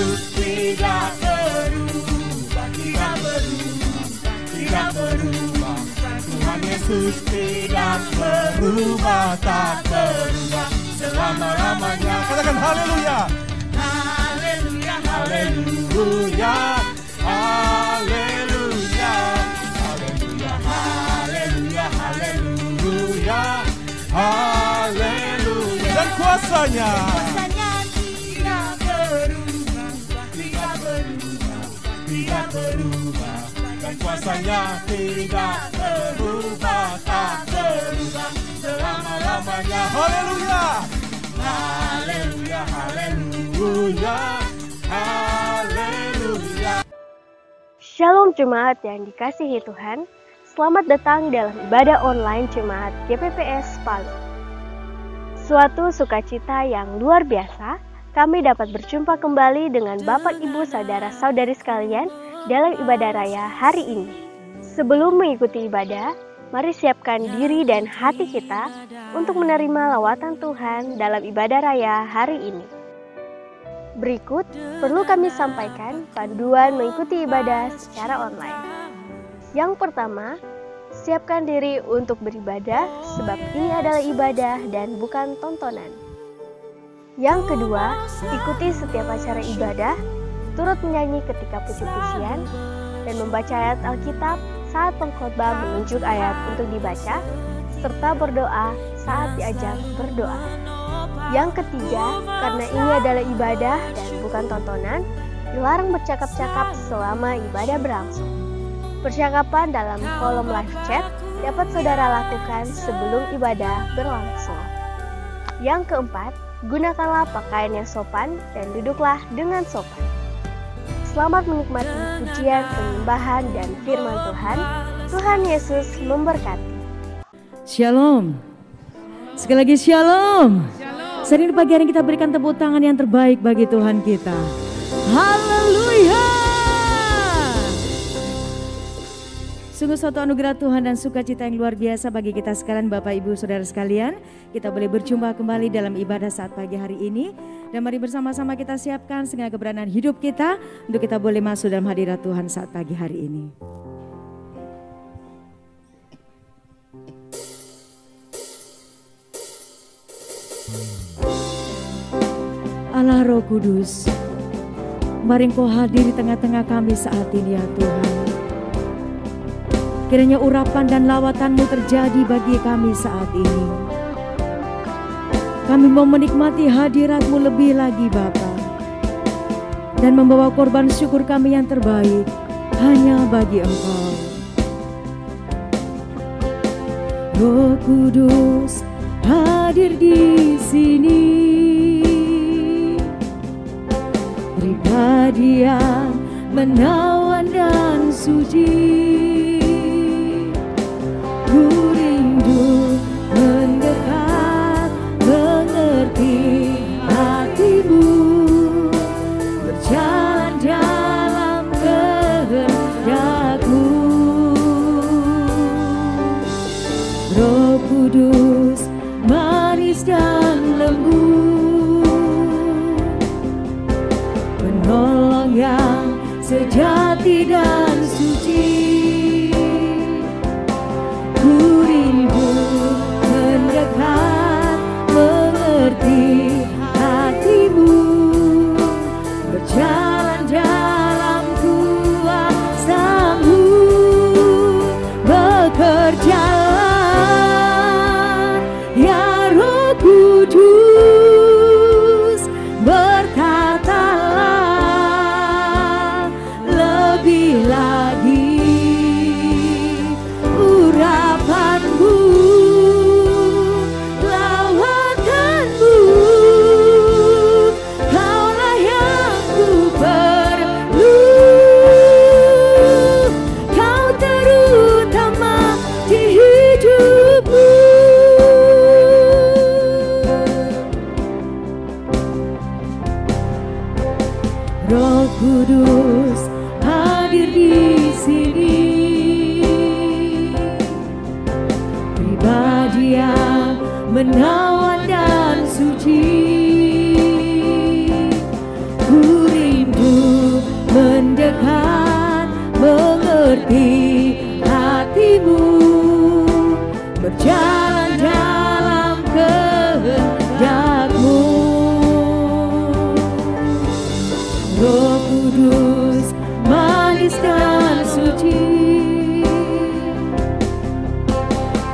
Yesus tidak berubah, tidak berubah, tidak berubah. Tuhan Yesus tidak berubah, tak berubah selama-lamanya. Katakan haleluya. Haleluya, haleluya, haleluya, haleluya, haleluya, haleluya, haleluya. Dan kuasanya tidak berubah, tidak berubah, tidak berubah. Dan kuasanya tidak berubah, tak berubah selama-lamanya. Haleluya, haleluya, haleluya, haleluya. Shalom jemaat yang dikasihi Tuhan, selamat datang dalam ibadah online jemaat GPPS Palu. Suatu sukacita yang luar biasa, kami dapat berjumpa kembali dengan Bapak Ibu Saudara-saudari sekalian dalam ibadah raya hari ini. Sebelum mengikuti ibadah, mari siapkan diri dan hati kita untuk menerima lawatan Tuhan dalam ibadah raya hari ini. Berikut perlu kami sampaikan panduan mengikuti ibadah secara online. Yang pertama, siapkan diri untuk beribadah sebab ini adalah ibadah dan bukan tontonan. Yang kedua, ikuti setiap acara ibadah, turut menyanyi ketika puji-pujian, dan membaca ayat Alkitab saat pengkhotbah menunjuk ayat untuk dibaca, serta berdoa saat diajak berdoa. Yang ketiga, karena ini adalah ibadah dan bukan tontonan, dilarang bercakap-cakap selama ibadah berlangsung. Percakapan dalam kolom live chat dapat saudara lakukan sebelum ibadah berlangsung. Yang keempat, gunakanlah pakaian yang sopan dan duduklah dengan sopan. Selamat menikmati pujian, penyembahan, dan firman Tuhan. Tuhan Yesus memberkati. Shalom. Sekali lagi shalom. Hari ini pagi hari kita berikan tepuk tangan yang terbaik bagi Tuhan kita. Haleluya. Sungguh suatu anugerah Tuhan dan sukacita yang luar biasa bagi kita sekalian, Bapak Ibu Saudara sekalian. Kita boleh berjumpa kembali dalam ibadah saat pagi hari ini. Dan mari bersama-sama kita siapkan segala keberadaan hidup kita untuk kita boleh masuk dalam hadirat Tuhan saat pagi hari ini. Allah Roh Kudus, mari Engkau hadir di tengah-tengah kami saat ini ya Tuhan. Kiranya urapan dan lawatan-Mu terjadi bagi kami saat ini. Kami mau menikmati hadirat-Mu lebih lagi Bapa, dan membawa korban syukur kami yang terbaik hanya bagi Engkau. Roh Kudus hadir di sini, pribadi yang menawan dan suci. Ku rindu mendekat, mengerti hatimu, berjalan dalam kehendak-Mu. Roh Kudus manis dan lembut, penolong yang sejati dan suci. Ku rindu mendekat, mengerti hatimu, berjalan dalam kuasa-Mu, bekerjalah ya Roh Kudus, berkatalah lebih lagi. Urapan-Mu, lawakan-Mu, Kaulah yang ku perlu. Kau terutama di hidupku. Roh Kudus hadir di sini, pribadi yang menawan dan suci. Ku rindu mengerti hatimu, berjalan dalam kehendak-Mu. Roh Kudus manis dan suci,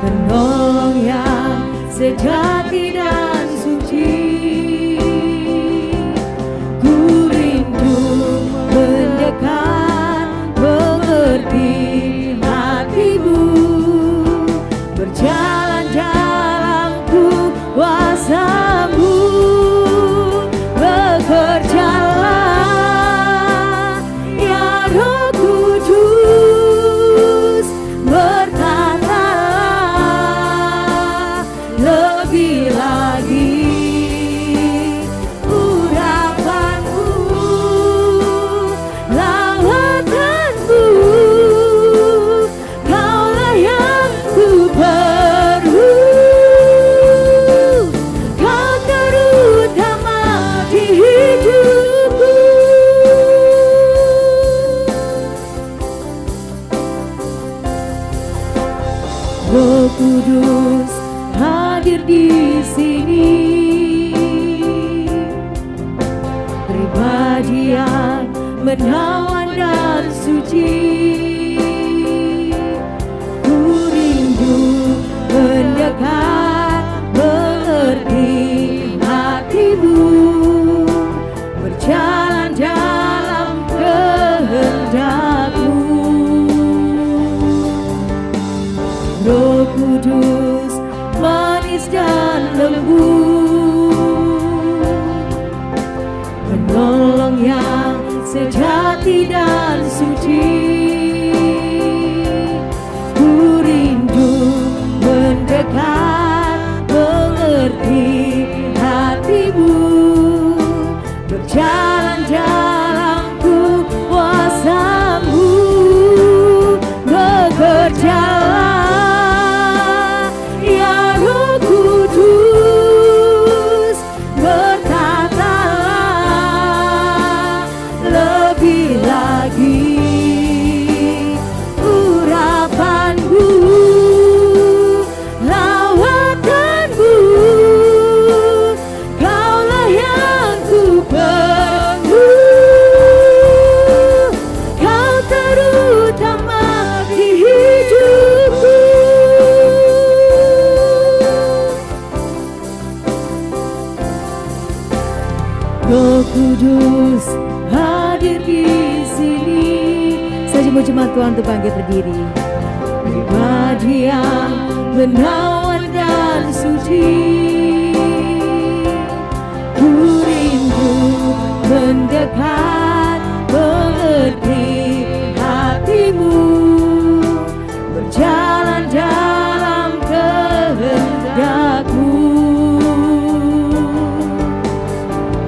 penolong yang sejati dan suci, ku rindu mendekat, mengerti hatimu, berjalan dalam kuasa-Mu. Bekerjalah ya Roh Kudus, berkatalah lebih lagi urapan-Mu, lawatanmu, Kaulah yang ku perlu, Kau terutama di hidupku. Roh Kudus hadir di sini, pribadi yang menawan dan suci, ku rindu mendekat, mengerti hatimu, berjalan dalam kehendak-Mu. Roh Kudus manis dan lembut, penolong yang sejati dan suci, ku rindu mendekat, mengerti hatimu, berjalan dalam kuasa-Mu. Bekerjalah ya Roh Kudus, berkatalah lebih lagi urapan-Mu, lawatanmu, Kaulah yang ku perlu, Kau terutama di hidupku. Roh Kudus hadir di sini. Saya mau jemaat Tuhan untuk bangkit berdiri. Pribadi yang menawan dan suci, ku rindu mendekat, mengerti hatimu, berjalan dalam kehendak-Mu.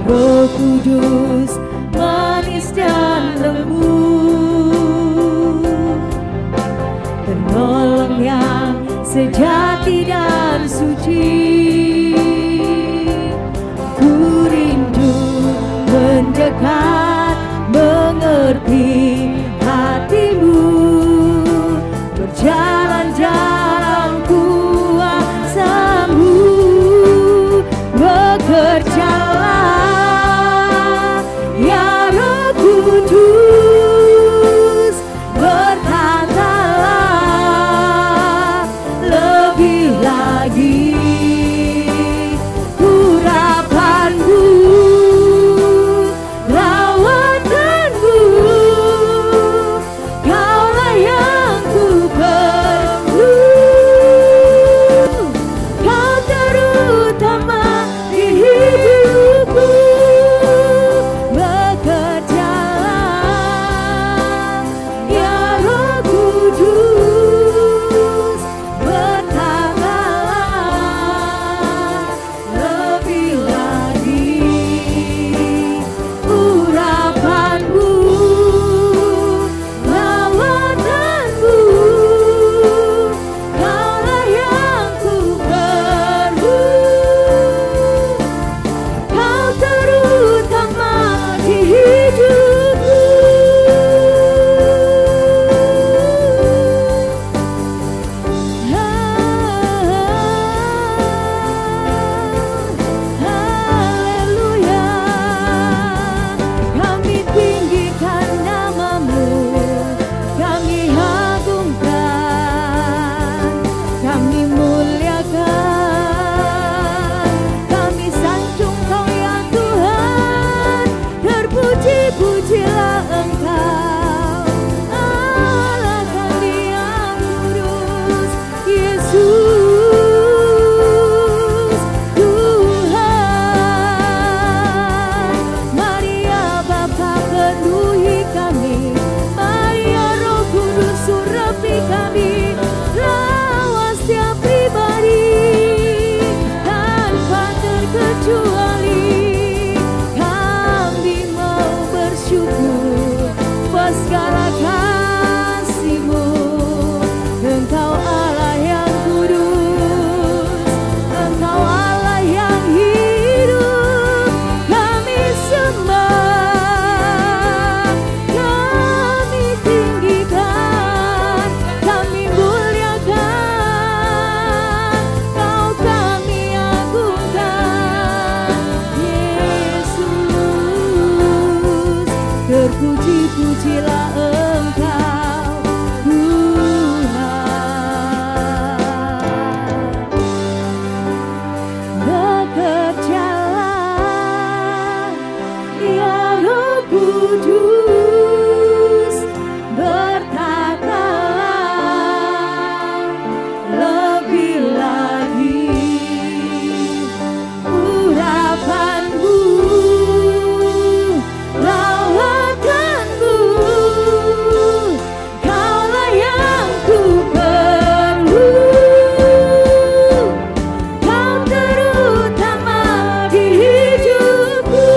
Roh Kudus manis dan lembut, penolong yang sejati dan suci, ku rindu mendekat, mengerti hatimu, berjalan dalam kuasa-Mu. Bekerjalah ya Roh Kudus, berkatalah lebih lagi urapan-Mu, lawatanmu, Kaulah yang ku perlu, terpuji-pujilah Engkau Tuhan. Bekerjalah ya Roh Kudus, bertatalah lebih lagi urapanku, lawatanku. Kaulah yang ku perlu, Kau terutama di hidupku.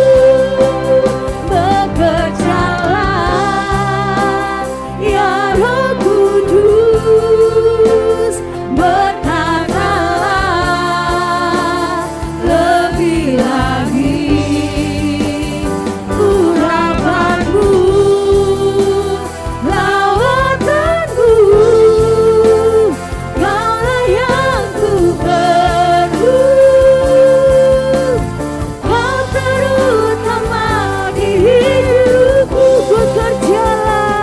Bekerjalah ya Roh Kudus, bertatalah lebih lagi urapanku, lawatanku. Kaulah yang ku perlu, Kau terutama di hidupku. Bekerjalah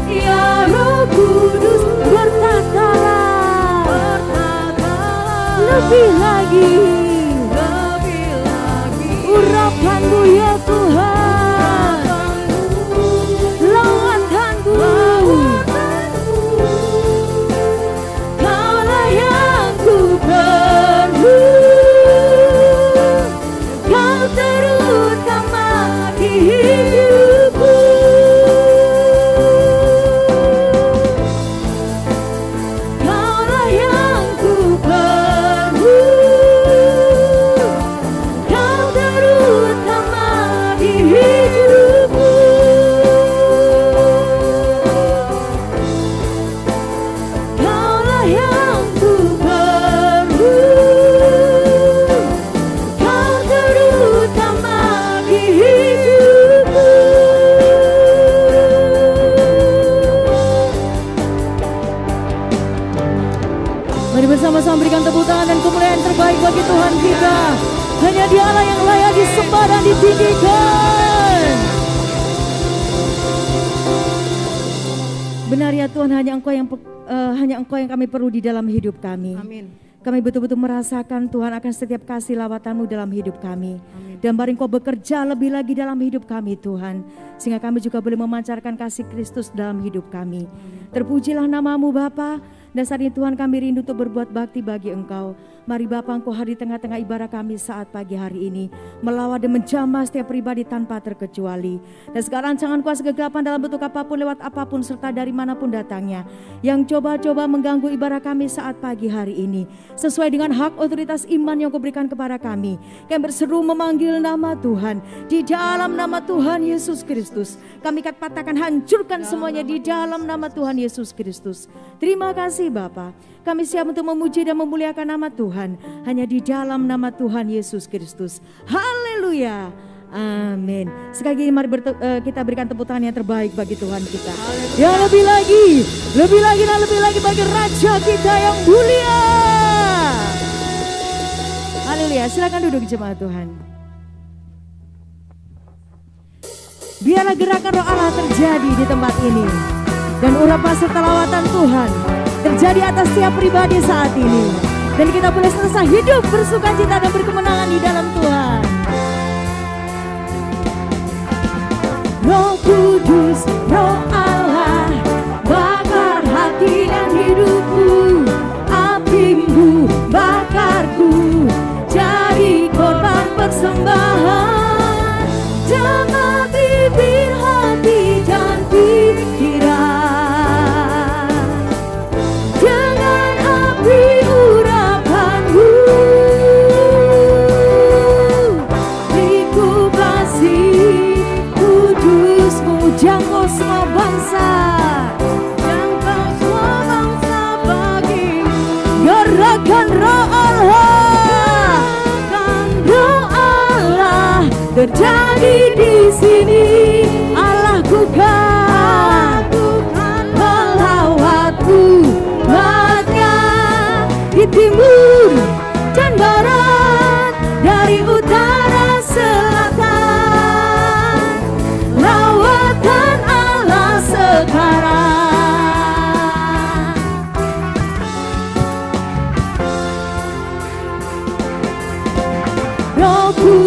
ya Roh Kudus, bertatalah lebih lagi urapanku ya Tuhan, lawatanku. Kaulah yang ku perlu, Kau terutama di hidupku. Kaulah yang ku perlu, Kau terutama di hidupku. Kaulah yang ku perlu, Kau terutama di hidupku. Mari bersama-sama berikan tepuk tangan dan kemuliaan terbaik bagi Tuhan kita. Hanya Dialah yang layak disembah dan ditinggikan. Benar ya Tuhan, hanya Engkau yang kami perlu di dalam hidup kami. Amin. Kami betul-betul merasakan Tuhan akan setiap kasih lawatan-Mu dalam hidup kami. Amin. Dan mari Engkau bekerja lebih lagi dalam hidup kami Tuhan, sehingga kami juga boleh memancarkan kasih Kristus dalam hidup kami. Terpujilah nama-Mu Bapa. Dan saat ini Tuhan kami rindu untuk berbuat bakti bagi Engkau. Mari Bapa, Engkau hadir di tengah-tengah ibadah kami saat pagi hari ini, melawat dan menjamah setiap pribadi tanpa terkecuali. Dan segala rancangan kuasa kegelapan dalam bentuk apapun, lewat apapun, serta dari manapun datangnya, yang coba-coba mengganggu ibadah kami saat pagi hari ini, sesuai dengan hak otoritas iman yang Kau berikan kepada kami, yang berseru memanggil nama Tuhan. Di dalam nama Tuhan Yesus Kristus, kami katakan hancurkan semuanya di dalam nama Tuhan Yesus Kristus. Terima kasih Bapa, kami siap untuk memuji dan memuliakan nama Tuhan, hanya di dalam nama Tuhan Yesus Kristus. Haleluya, amin. Sekali lagi mari kita berikan tepuk tangan yang terbaik bagi Tuhan kita. Ya lebih lagi dan lebih lagi bagi Raja kita yang mulia. Haleluya, silakan duduk jemaat Tuhan. Biarlah gerakan Roh Allah terjadi di tempat ini, dan urapan serta lawatan Tuhan terjadi atas setiap pribadi saat ini, dan kita boleh selesai hidup bersukacita dan berkemenangan di dalam Tuhan. Roh Kudus, Roh Allah, bakar hati dan hidupku, apimu bakarku, jadi korban persembahan, damai bibir hati dan pikiran, dengan api urapanmu, beriku kasih kudusmu, jangkau semua bangsa, jangkau semua bangsa bagimu. Gerakan Roh Allah, Roh Allah terjadi di sini. Allahku kan melawatku, melihat di timur dan barat, dari utara selatan.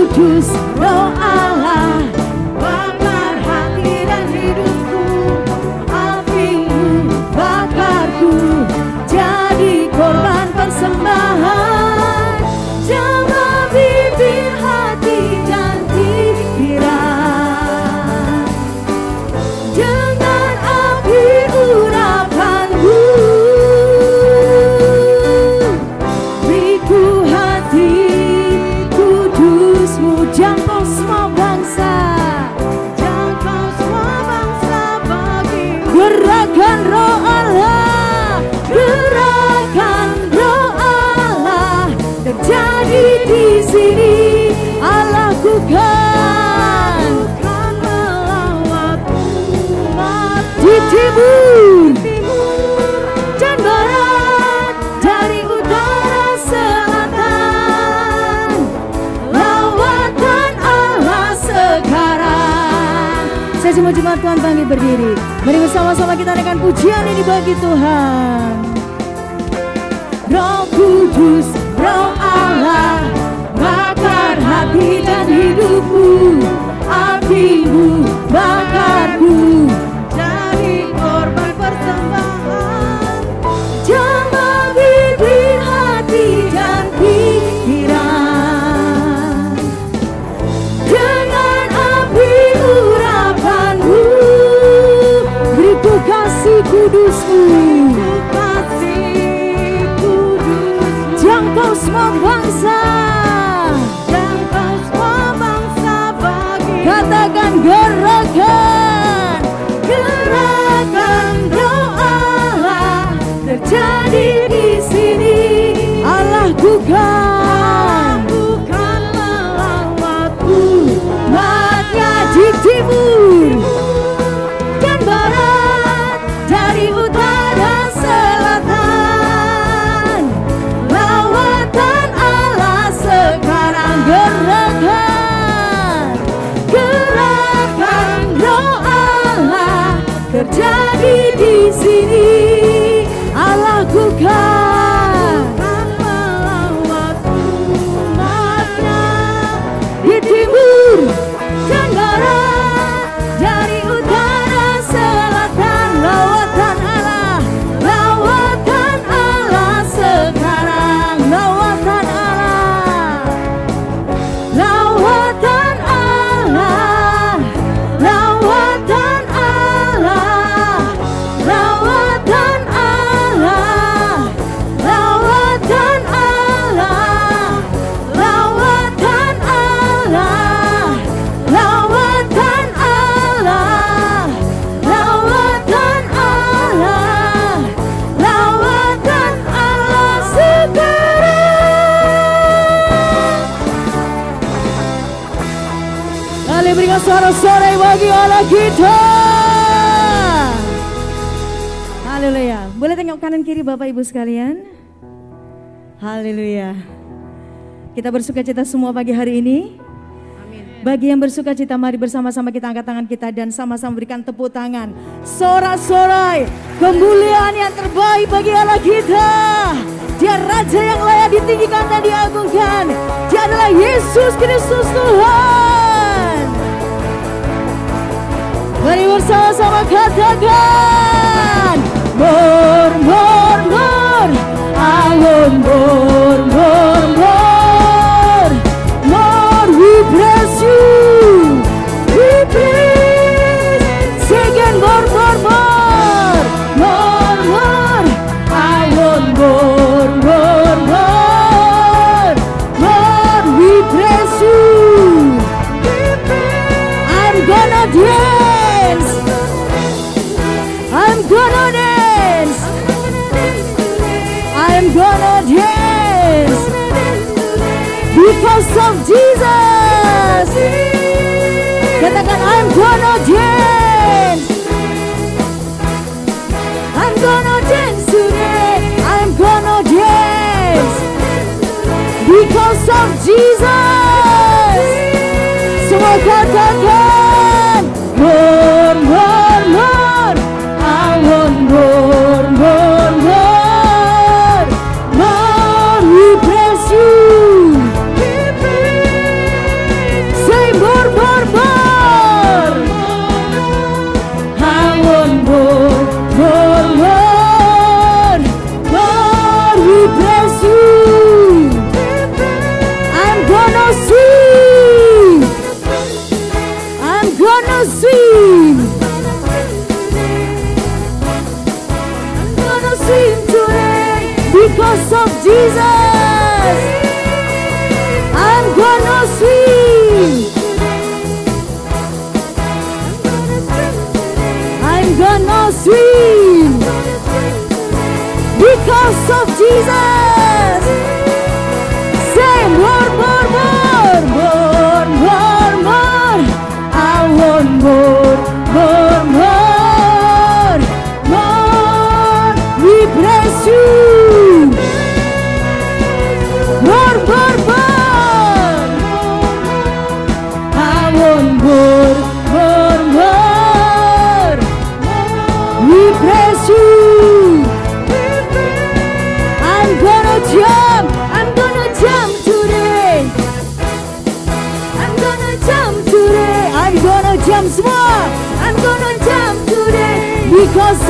Kudus, Roh Allah, bakar hati dan hidupku. Apimu bakarku, jadi korban persembahan. Jamah bibir, hati dan pikiran dengan api urapanmu. Beriku hati kudusmu, jangkau semua bangsa, jangkau semua bangsa bagimu. Gerakan Roh Allah, gerakan Roh Allah terjadi di sini. Allahku kan melawatku di timur dan barat, dari utara selatan. Lawatan Allah sekarang. Saya semua jemaat Tuhan bangkit berdiri. Mari bersama-sama kita naikkan pujian ini bagi Tuhan. Roh Kudus, Roh Allah, bakar hati dan hidupku. Apimu bakarku, jadi korban persembahan. Jamah bibir, hati dan pikiran dengan api urapanmu. Beriku kasih kudusmu, jangkau semua bangsa, jangkau semua bangsa bagi. Katakan gerakan, gerakan Roh Allah terjadi di sini. Allahku kan melawatku, matnya di timur dan barat, dari utara selatan. Lawatan Allah sekarang. Gerakan, gerakan Roh Allah terjadi di sini. Allahku kan melawatku, matnya di timur dan barat, dari utara selatan. Lawatan Allah, lawatan Allah sekarang. Lawatan Allah, lawatan Allah, lawatan Allah, lawatan Allah, lawatan Allah, lawatan Allah, lawatan Allah, lawatan Allah, lawatan Allah sekarang. Kali berikan suara-suara bagi Allah kita. Haleluya. Boleh tengok kanan kiri Bapak Ibu sekalian. Haleluya. Kita bersuka cita semua pagi hari ini. Bagi yang bersuka cita, mari bersama-sama kita angkat tangan kita dan sama-sama berikan tepuk tangan. Sorak-sorai kemuliaan yang terbaik bagi Allah kita. Dia Raja yang layak ditinggikan dan diagungkan. Dia adalah Yesus Kristus Tuhan. Mari bersama-sama katakan, more, more, more, I want more, more, more, more, we bless you, we praise, say again, more, more, more, more, more, I want more, more, more, more, we praise you, I'm gonna dance, I'm gonna dance, I'm gonna dance because of Jesus. Katakan I'm gonna dance, I'm gonna dance today, I'm gonna dance because of Jesus. Semua katakan more, more, more, I want more, more, more, more, we praise you,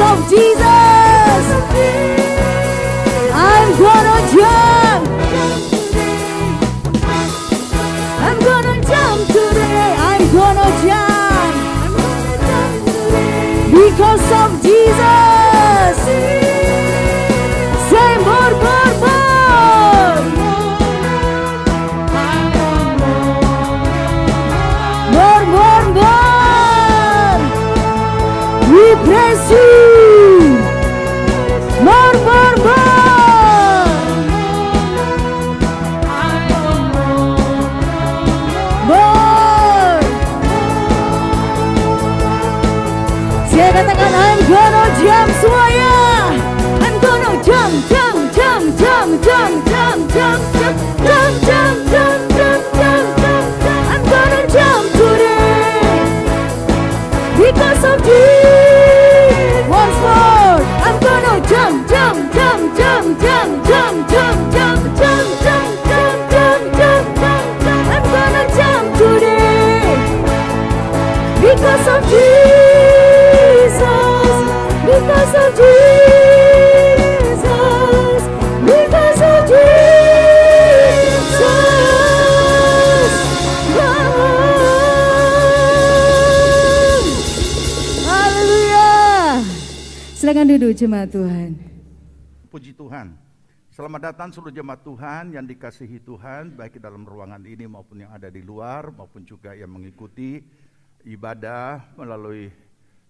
of Jesus, I'm gonna jump. I'm gonna jump today. I'm gonna jump because of Jesus. Say more, more, more. More, more, more. We praise you. More, more, more. More. Saya katakan I'm gonna jump semuanya. I'm gonna jump, jump, jump, jump, jump, jump, jump, jump, jump, jump, jump, jump, jump, jump. I'm gonna jump today because of Jesus. Once more, I'm gonna jump, jump, jump, jump, jump, jump, jump, jump, jump, jump, jump, jump, jump, jump. I'm gonna jump today because of Jesus, because of Jesus, because of Jesus. Haleluya. Silakan duduk jemaat Tuhan. Puji Tuhan. Selamat datang seluruh jemaat Tuhan yang dikasihi Tuhan, baik di dalam ruangan ini maupun yang ada di luar, maupun juga yang mengikuti ibadah melalui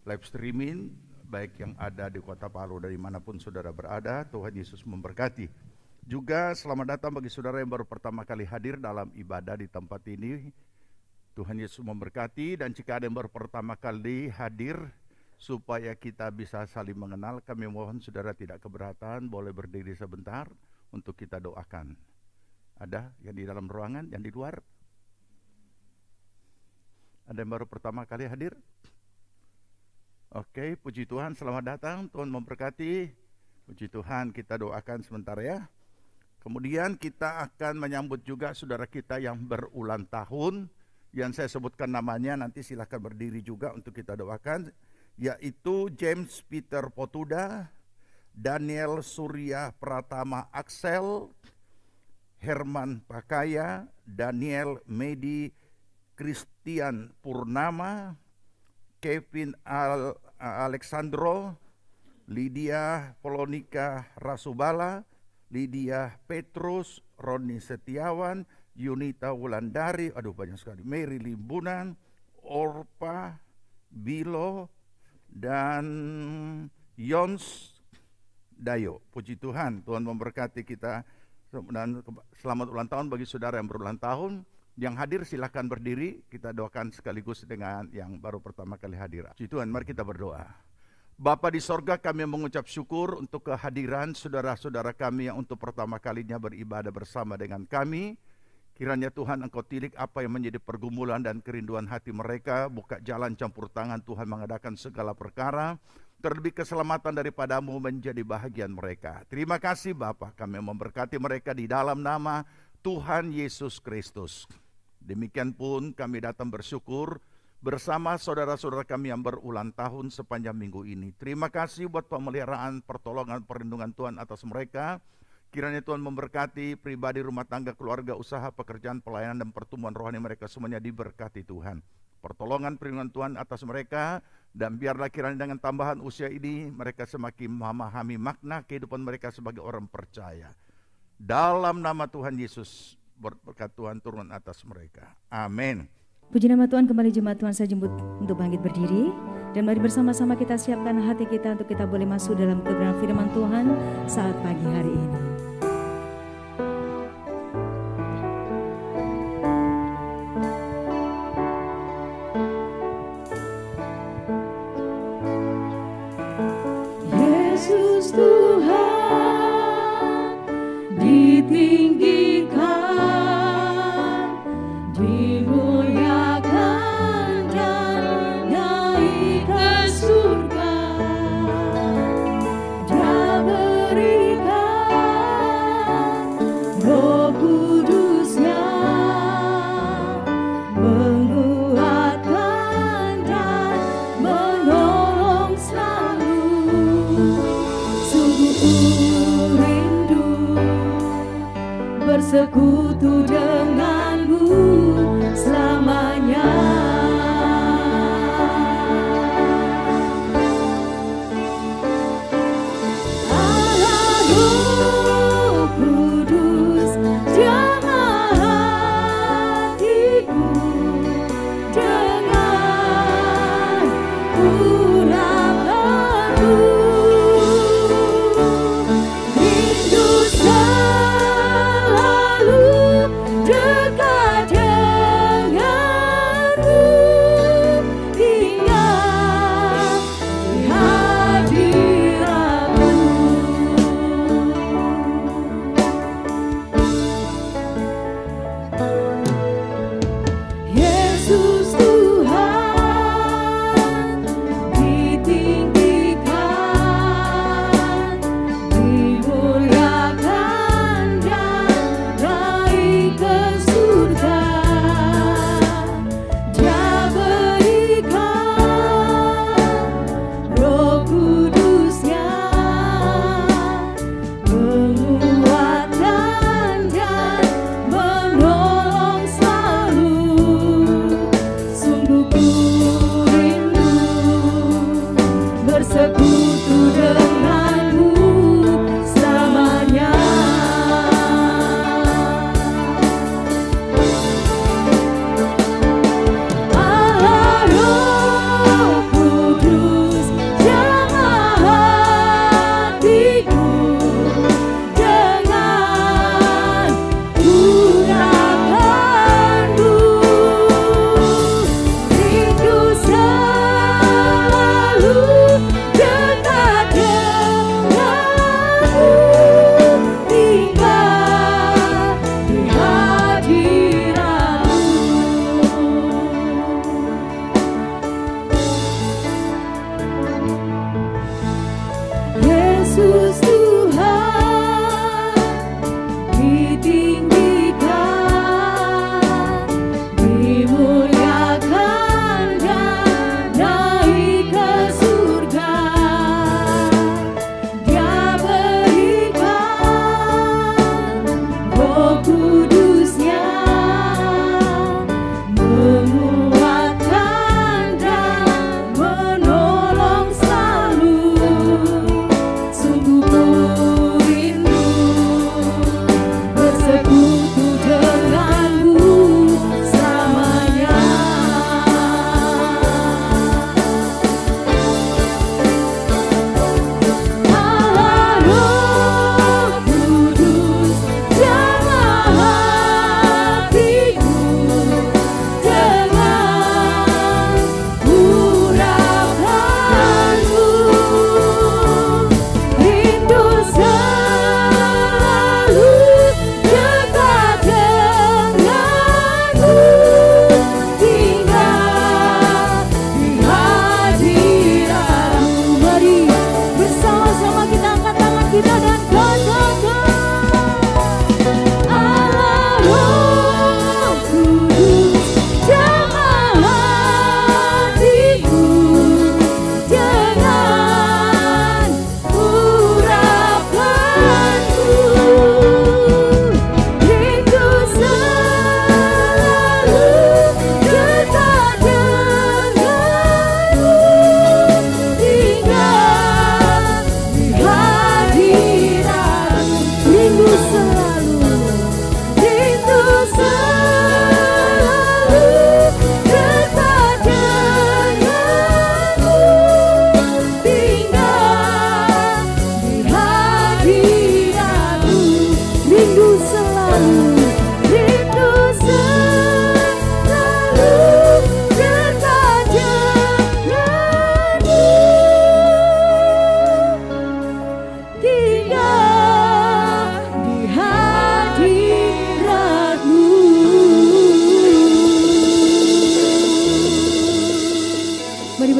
live streaming, baik yang ada di Kota Palu dari manapun saudara berada. Tuhan Yesus memberkati. Juga selamat datang bagi saudara yang baru pertama kali hadir dalam ibadah di tempat ini. Tuhan Yesus memberkati, dan jika ada yang baru pertama kali hadir, supaya kita bisa saling mengenal, kami mohon saudara tidak keberatan, boleh berdiri sebentar untuk kita doakan. Ada yang di dalam ruangan, yang di luar? Ada yang baru pertama kali hadir? Oke, puji Tuhan, selamat datang, Tuhan memberkati. Puji Tuhan, kita doakan sebentar ya. Kemudian kita akan menyambut juga saudara kita yang berulang tahun, yang saya sebutkan namanya, nanti silakan berdiri juga untuk kita doakan, yaitu James Peter Potuda, Daniel Surya Pratama Axel, Herman Pakaya, Daniel Medi Christian Purnama, Kevin Alexandro, Lydia Polonika Rasubala, Lydia Petrus, Roni Setiawan, Yunita Wulandari, aduh banyak sekali, Mary Limbunan, Orpa, Bilo, dan Yons Dayo. Puji Tuhan, Tuhan memberkati kita, dan selamat ulang tahun bagi saudara yang berulang tahun. Yang hadir silahkan berdiri, kita doakan sekaligus dengan yang baru pertama kali hadir. Puji Tuhan, mari kita berdoa. Bapa di sorga, kami mengucap syukur untuk kehadiran saudara-saudara kami yang untuk pertama kalinya beribadah bersama dengan kami. Kiranya Tuhan Engkau tilik apa yang menjadi pergumulan dan kerinduan hati mereka, buka jalan campur tangan Tuhan mengadakan segala perkara, terlebih keselamatan daripadamu menjadi bahagian mereka. Terima kasih Bapa, kami memberkati mereka di dalam nama Tuhan Yesus Kristus. Demikian pun kami datang bersyukur bersama saudara-saudara kami yang berulang tahun sepanjang minggu ini. Terima kasih buat pemeliharaan, pertolongan, perlindungan Tuhan atas mereka. Kiranya Tuhan memberkati pribadi, rumah tangga, keluarga, usaha, pekerjaan, pelayanan, dan pertumbuhan rohani mereka semuanya diberkati Tuhan. Pertolongan, perlindungan Tuhan atas mereka, dan biarlah kiranya dengan tambahan usia ini mereka semakin memahami makna kehidupan mereka sebagai orang percaya. Dalam nama Tuhan Yesus, berkat Tuhan turun atas mereka. Amin. Puji nama Tuhan, kembali jemaat Tuhan saya jemput untuk bangkit berdiri. Dan mari bersama-sama kita siapkan hati kita untuk kita boleh masuk dalam kebenaran firman Tuhan saat pagi hari ini. Yesus Tuhan ditinggikan, dimuliakan dan naik ke surga. Dia berikan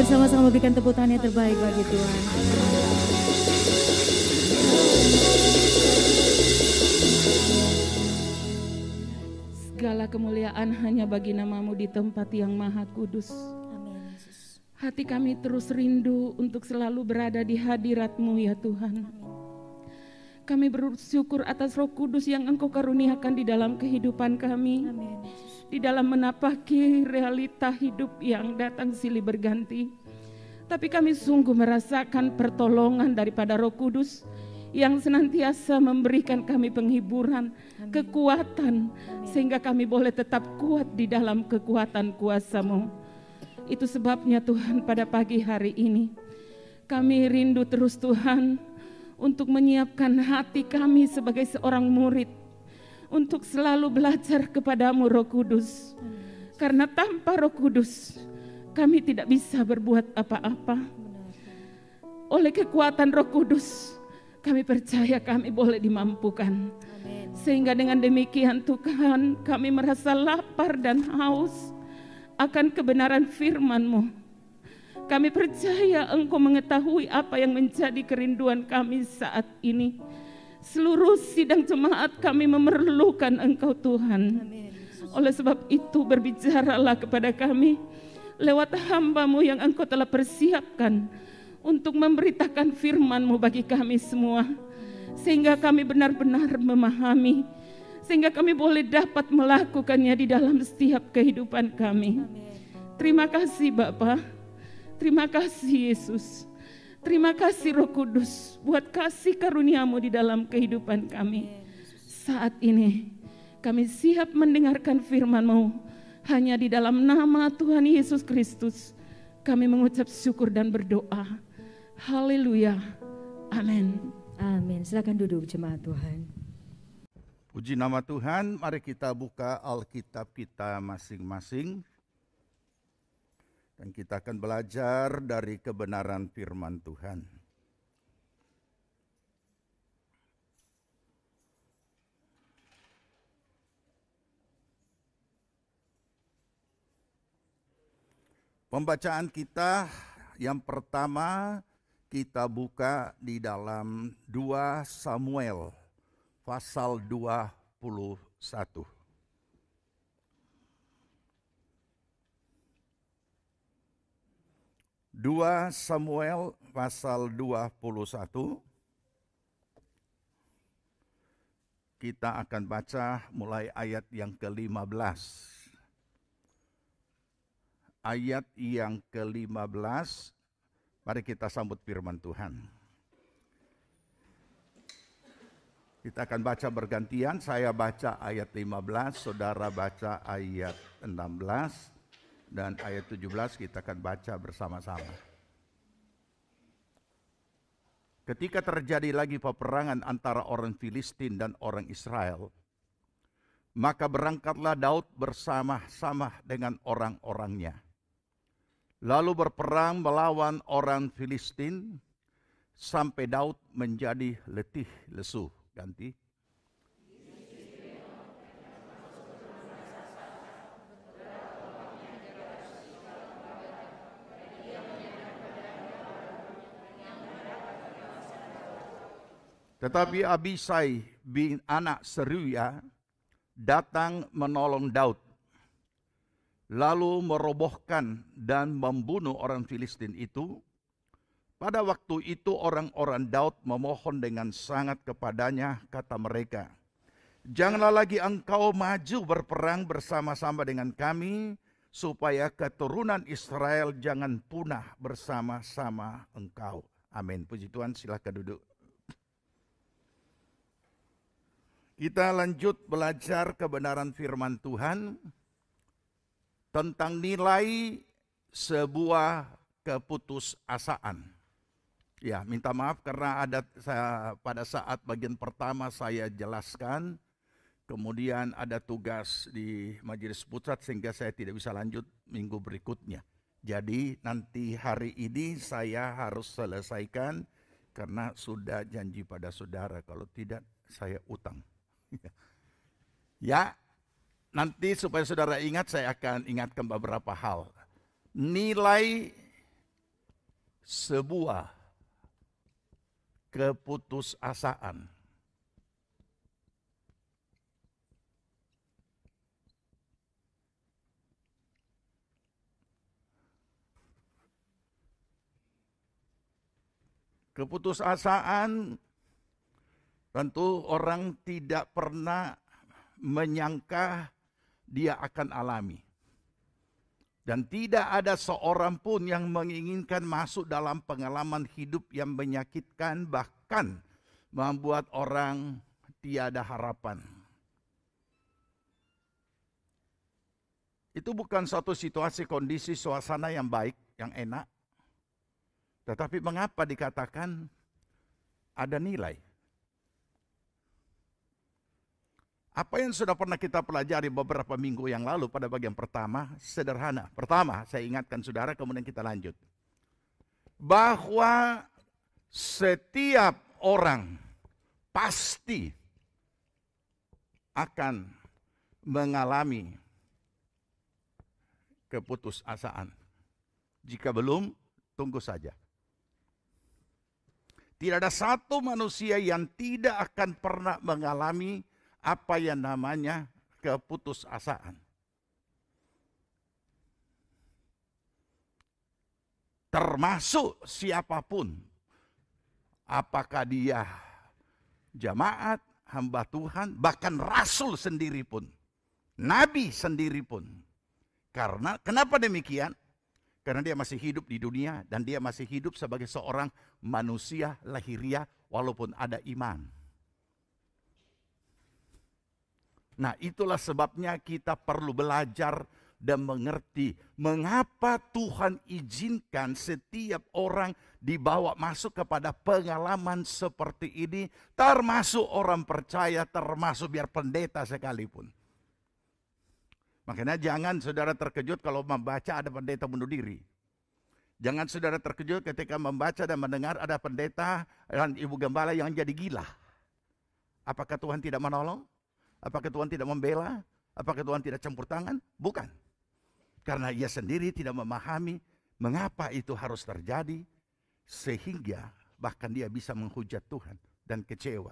bersama-sama berikan tepuk tangan yang terbaik bagi Tuhan. Segala kemuliaan hanya bagi nama-Mu di tempat yang maha kudus. Amin, Yesus. Hati kami terus rindu untuk selalu berada di hadirat-Mu ya Tuhan. Kami bersyukur atas Roh Kudus yang Engkau karuniakan di dalam kehidupan kami. Amin, Yesus. Di dalam menapaki realita hidup yang datang silih berganti. Tapi kami sungguh merasakan pertolongan daripada Roh Kudus yang senantiasa memberikan kami penghiburan, kekuatan, sehingga kami boleh tetap kuat di dalam kekuatan kuasa-Mu. Itu sebabnya Tuhan pada pagi hari ini, kami rindu terus Tuhan untuk menyiapkan hati kami sebagai seorang murid, untuk selalu belajar kepada-Mu Roh Kudus. Karena tanpa Roh Kudus, kami tidak bisa berbuat apa-apa. Oleh kekuatan Roh Kudus, kami percaya kami boleh dimampukan. Sehingga dengan demikian Tuhan, kami merasa lapar dan haus akan kebenaran firman-Mu. Kami percaya Engkau mengetahui apa yang menjadi kerinduan kami saat ini. Seluruh sidang jemaat kami memerlukan Engkau Tuhan. Oleh sebab itu berbicaralah kepada kami lewat hamba-Mu yang Engkau telah persiapkan untuk memberitakan firman-Mu bagi kami semua, sehingga kami benar-benar memahami, sehingga kami boleh dapat melakukannya di dalam setiap kehidupan kami. Terima kasih Bapa, terima kasih Yesus, terima kasih Roh Kudus buat kasih karunia-Mu di dalam kehidupan kami. Saat ini kami siap mendengarkan firman-Mu, hanya di dalam nama Tuhan Yesus Kristus kami mengucap syukur dan berdoa. Haleluya. Amin. Amin. Silakan duduk jemaat Tuhan. Puji nama Tuhan, mari kita buka Alkitab kita masing-masing. Dan kita akan belajar dari kebenaran firman Tuhan. Pembacaan kita yang pertama, kita buka di dalam 2 Samuel pasal 21. 2 Samuel pasal 21. Kita akan baca mulai ayat yang ke-15. Ayat yang ke-15. Mari kita sambut firman Tuhan. Kita akan baca bergantian, saya baca ayat 15, saudara baca ayat 16, dan ayat 17 kita akan baca bersama-sama. Ketika terjadi lagi peperangan antara orang Filistin dan orang Israel, maka berangkatlah Daud bersama-sama dengan orang-orangnya. Lalu berperang melawan orang Filistin sampai Daud menjadi letih lesu. Ganti. Tetapi Abisai bin anak Seruya datang menolong Daud, lalu merobohkan dan membunuh orang Filistin itu. Pada waktu itu orang-orang Daud memohon dengan sangat kepadanya, kata mereka, "Janganlah lagi engkau maju berperang bersama-sama dengan kami, supaya keturunan Israel jangan punah bersama-sama engkau." Amin. Puji Tuhan, silakan duduk. Kita lanjut belajar kebenaran firman Tuhan tentang nilai sebuah keputusasaan. Ya, minta maaf karena pada saat bagian pertama saya jelaskan, kemudian ada tugas di majelis pusat sehingga saya tidak bisa lanjut minggu berikutnya. Jadi nanti hari ini saya harus selesaikan karena sudah janji pada saudara, kalau tidak saya utang. Ya, nanti supaya saudara ingat, saya akan ingatkan beberapa hal. Nilai sebuah keputusasaan. Keputusasaan tentu orang tidak pernah menyangka dia akan alami. Dan tidak ada seorang pun yang menginginkan masuk dalam pengalaman hidup yang menyakitkan, bahkan membuat orang tiada harapan. Itu bukan suatu situasi, kondisi, suasana yang baik, yang enak. Tetapi mengapa dikatakan ada nilai? Apa yang sudah pernah kita pelajari beberapa minggu yang lalu pada bagian pertama, sederhana. Pertama, saya ingatkan saudara, kemudian kita lanjut. Bahwa setiap orang pasti akan mengalami keputusasaan. Jika belum, tunggu saja. Tidak ada satu manusia yang tidak akan pernah mengalami apa yang namanya keputusasaan. Termasuk siapapun. Apakah dia jamaat, hamba Tuhan, bahkan rasul sendiri pun. Nabi sendiri pun. Kenapa demikian? Karena dia masih hidup di dunia dan dia masih hidup sebagai seorang manusia lahiriah walaupun ada iman. Nah, itulah sebabnya kita perlu belajar dan mengerti mengapa Tuhan izinkan setiap orang dibawa masuk kepada pengalaman seperti ini, termasuk orang percaya, termasuk biar pendeta sekalipun. Makanya jangan saudara terkejut kalau membaca ada pendeta bunuh diri. Jangan saudara terkejut ketika membaca dan mendengar ada pendeta dan ibu gembala yang jadi gila. Apakah Tuhan tidak menolong? Apakah Tuhan tidak membela? Apakah Tuhan tidak campur tangan? Bukan. Karena ia sendiri tidak memahami mengapa itu harus terjadi. Sehingga bahkan dia bisa menghujat Tuhan dan kecewa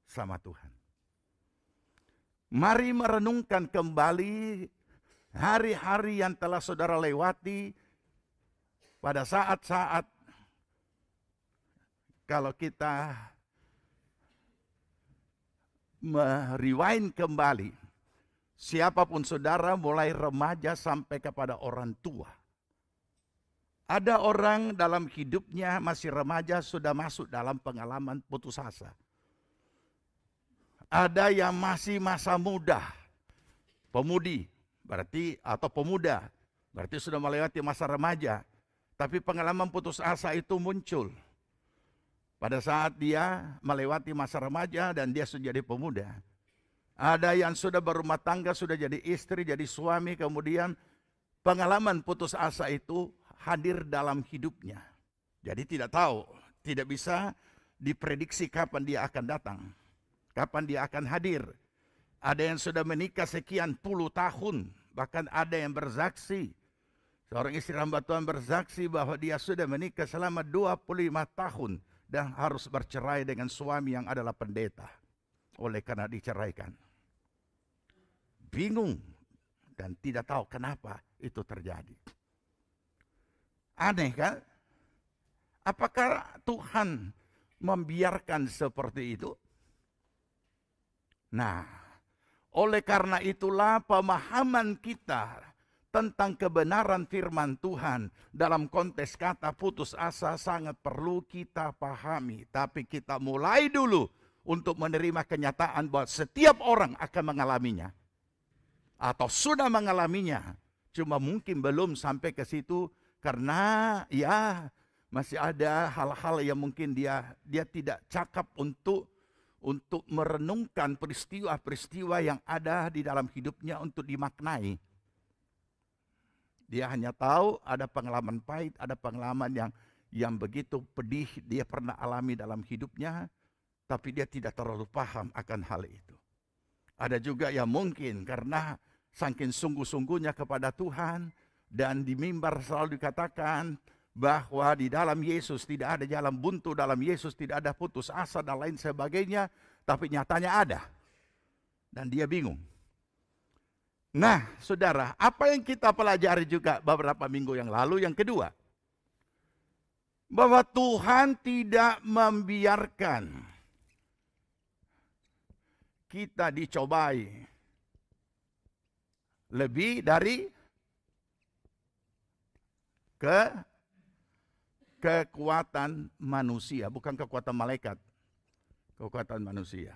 sama Tuhan. Mari merenungkan kembali hari-hari yang telah saudara lewati. Pada saat-saat kalau kita merewind kembali, siapapun saudara mulai remaja sampai kepada orang tua. Ada orang dalam hidupnya masih remaja sudah masuk dalam pengalaman putus asa. Ada yang masih masa muda, pemudi berarti atau pemuda, berarti sudah melewati masa remaja. Tapi pengalaman putus asa itu muncul pada saat dia melewati masa remaja dan dia sudah jadi pemuda. Ada yang sudah berumah tangga, sudah jadi istri, jadi suami, kemudian pengalaman putus asa itu hadir dalam hidupnya. Jadi tidak tahu, tidak bisa diprediksi kapan dia akan datang, kapan dia akan hadir. Ada yang sudah menikah sekian puluh tahun, bahkan ada yang bersaksi. Seorang istri hamba Tuhan bersaksi bahwa dia sudah menikah selama 25 tahun. Dan harus bercerai dengan suami yang adalah pendeta. Oleh karena diceraikan. Bingung. Dan tidak tahu kenapa itu terjadi. Aneh kan? Apakah Tuhan membiarkan seperti itu? Nah, oleh karena itulah pemahaman kita tentang kebenaran firman Tuhan dalam konteks kata putus asa sangat perlu kita pahami. Tapi kita mulai dulu untuk menerima kenyataan bahwa setiap orang akan mengalaminya. Atau sudah mengalaminya. Cuma mungkin belum sampai ke situ karena ya masih ada hal-hal yang mungkin dia tidak cakap untuk merenungkan peristiwa-peristiwa yang ada di dalam hidupnya untuk dimaknai. Dia hanya tahu ada pengalaman pahit, ada pengalaman yang begitu pedih dia pernah alami dalam hidupnya, tapi dia tidak terlalu paham akan hal itu. Ada juga yang mungkin karena saking sungguh-sungguhnya kepada Tuhan dan di mimbar selalu dikatakan bahwa di dalam Yesus tidak ada jalan buntu, dalam Yesus tidak ada putus asa dan lain sebagainya, tapi nyatanya ada. Dan dia bingung. Nah, saudara, apa yang kita pelajari juga beberapa minggu yang lalu, yang kedua, bahwa Tuhan tidak membiarkan kita dicobai lebih dari kekuatan manusia, bukan kekuatan malaikat, kekuatan manusia.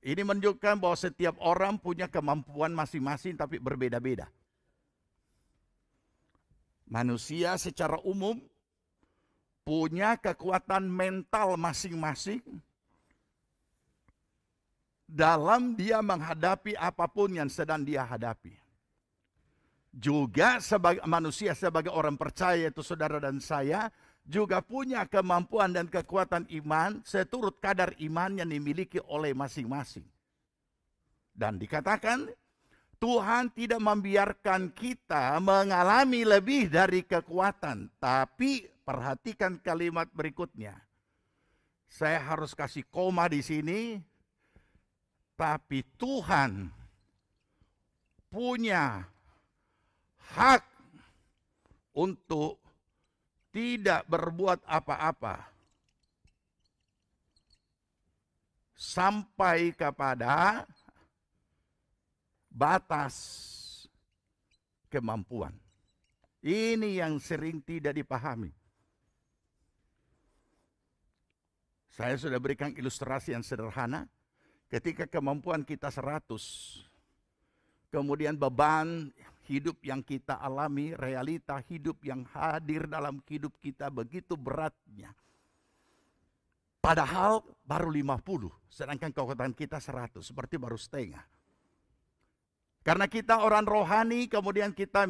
Ini menunjukkan bahwa setiap orang punya kemampuan masing-masing tapi berbeda-beda. Manusia secara umum punya kekuatan mental masing-masing dalam dia menghadapi apapun yang sedang dia hadapi. Juga sebagai manusia, sebagai orang percaya, itu saudara dan saya, juga punya kemampuan dan kekuatan iman seturut kadar iman yang dimiliki oleh masing-masing. Dan dikatakan, Tuhan tidak membiarkan kita mengalami lebih dari kekuatan. Tapi perhatikan kalimat berikutnya. Saya harus kasih koma di sini. Tapi Tuhan punya hak untuk tidak berbuat apa-apa sampai kepada batas kemampuan. Ini yang sering tidak dipahami. Saya sudah berikan ilustrasi yang sederhana. Ketika kemampuan kita 100, kemudian beban hidup yang kita alami, realita hidup yang hadir dalam hidup kita begitu beratnya. Padahal baru 50, sedangkan kekuatan kita 100, seperti baru setengah. Karena kita orang rohani, kemudian kita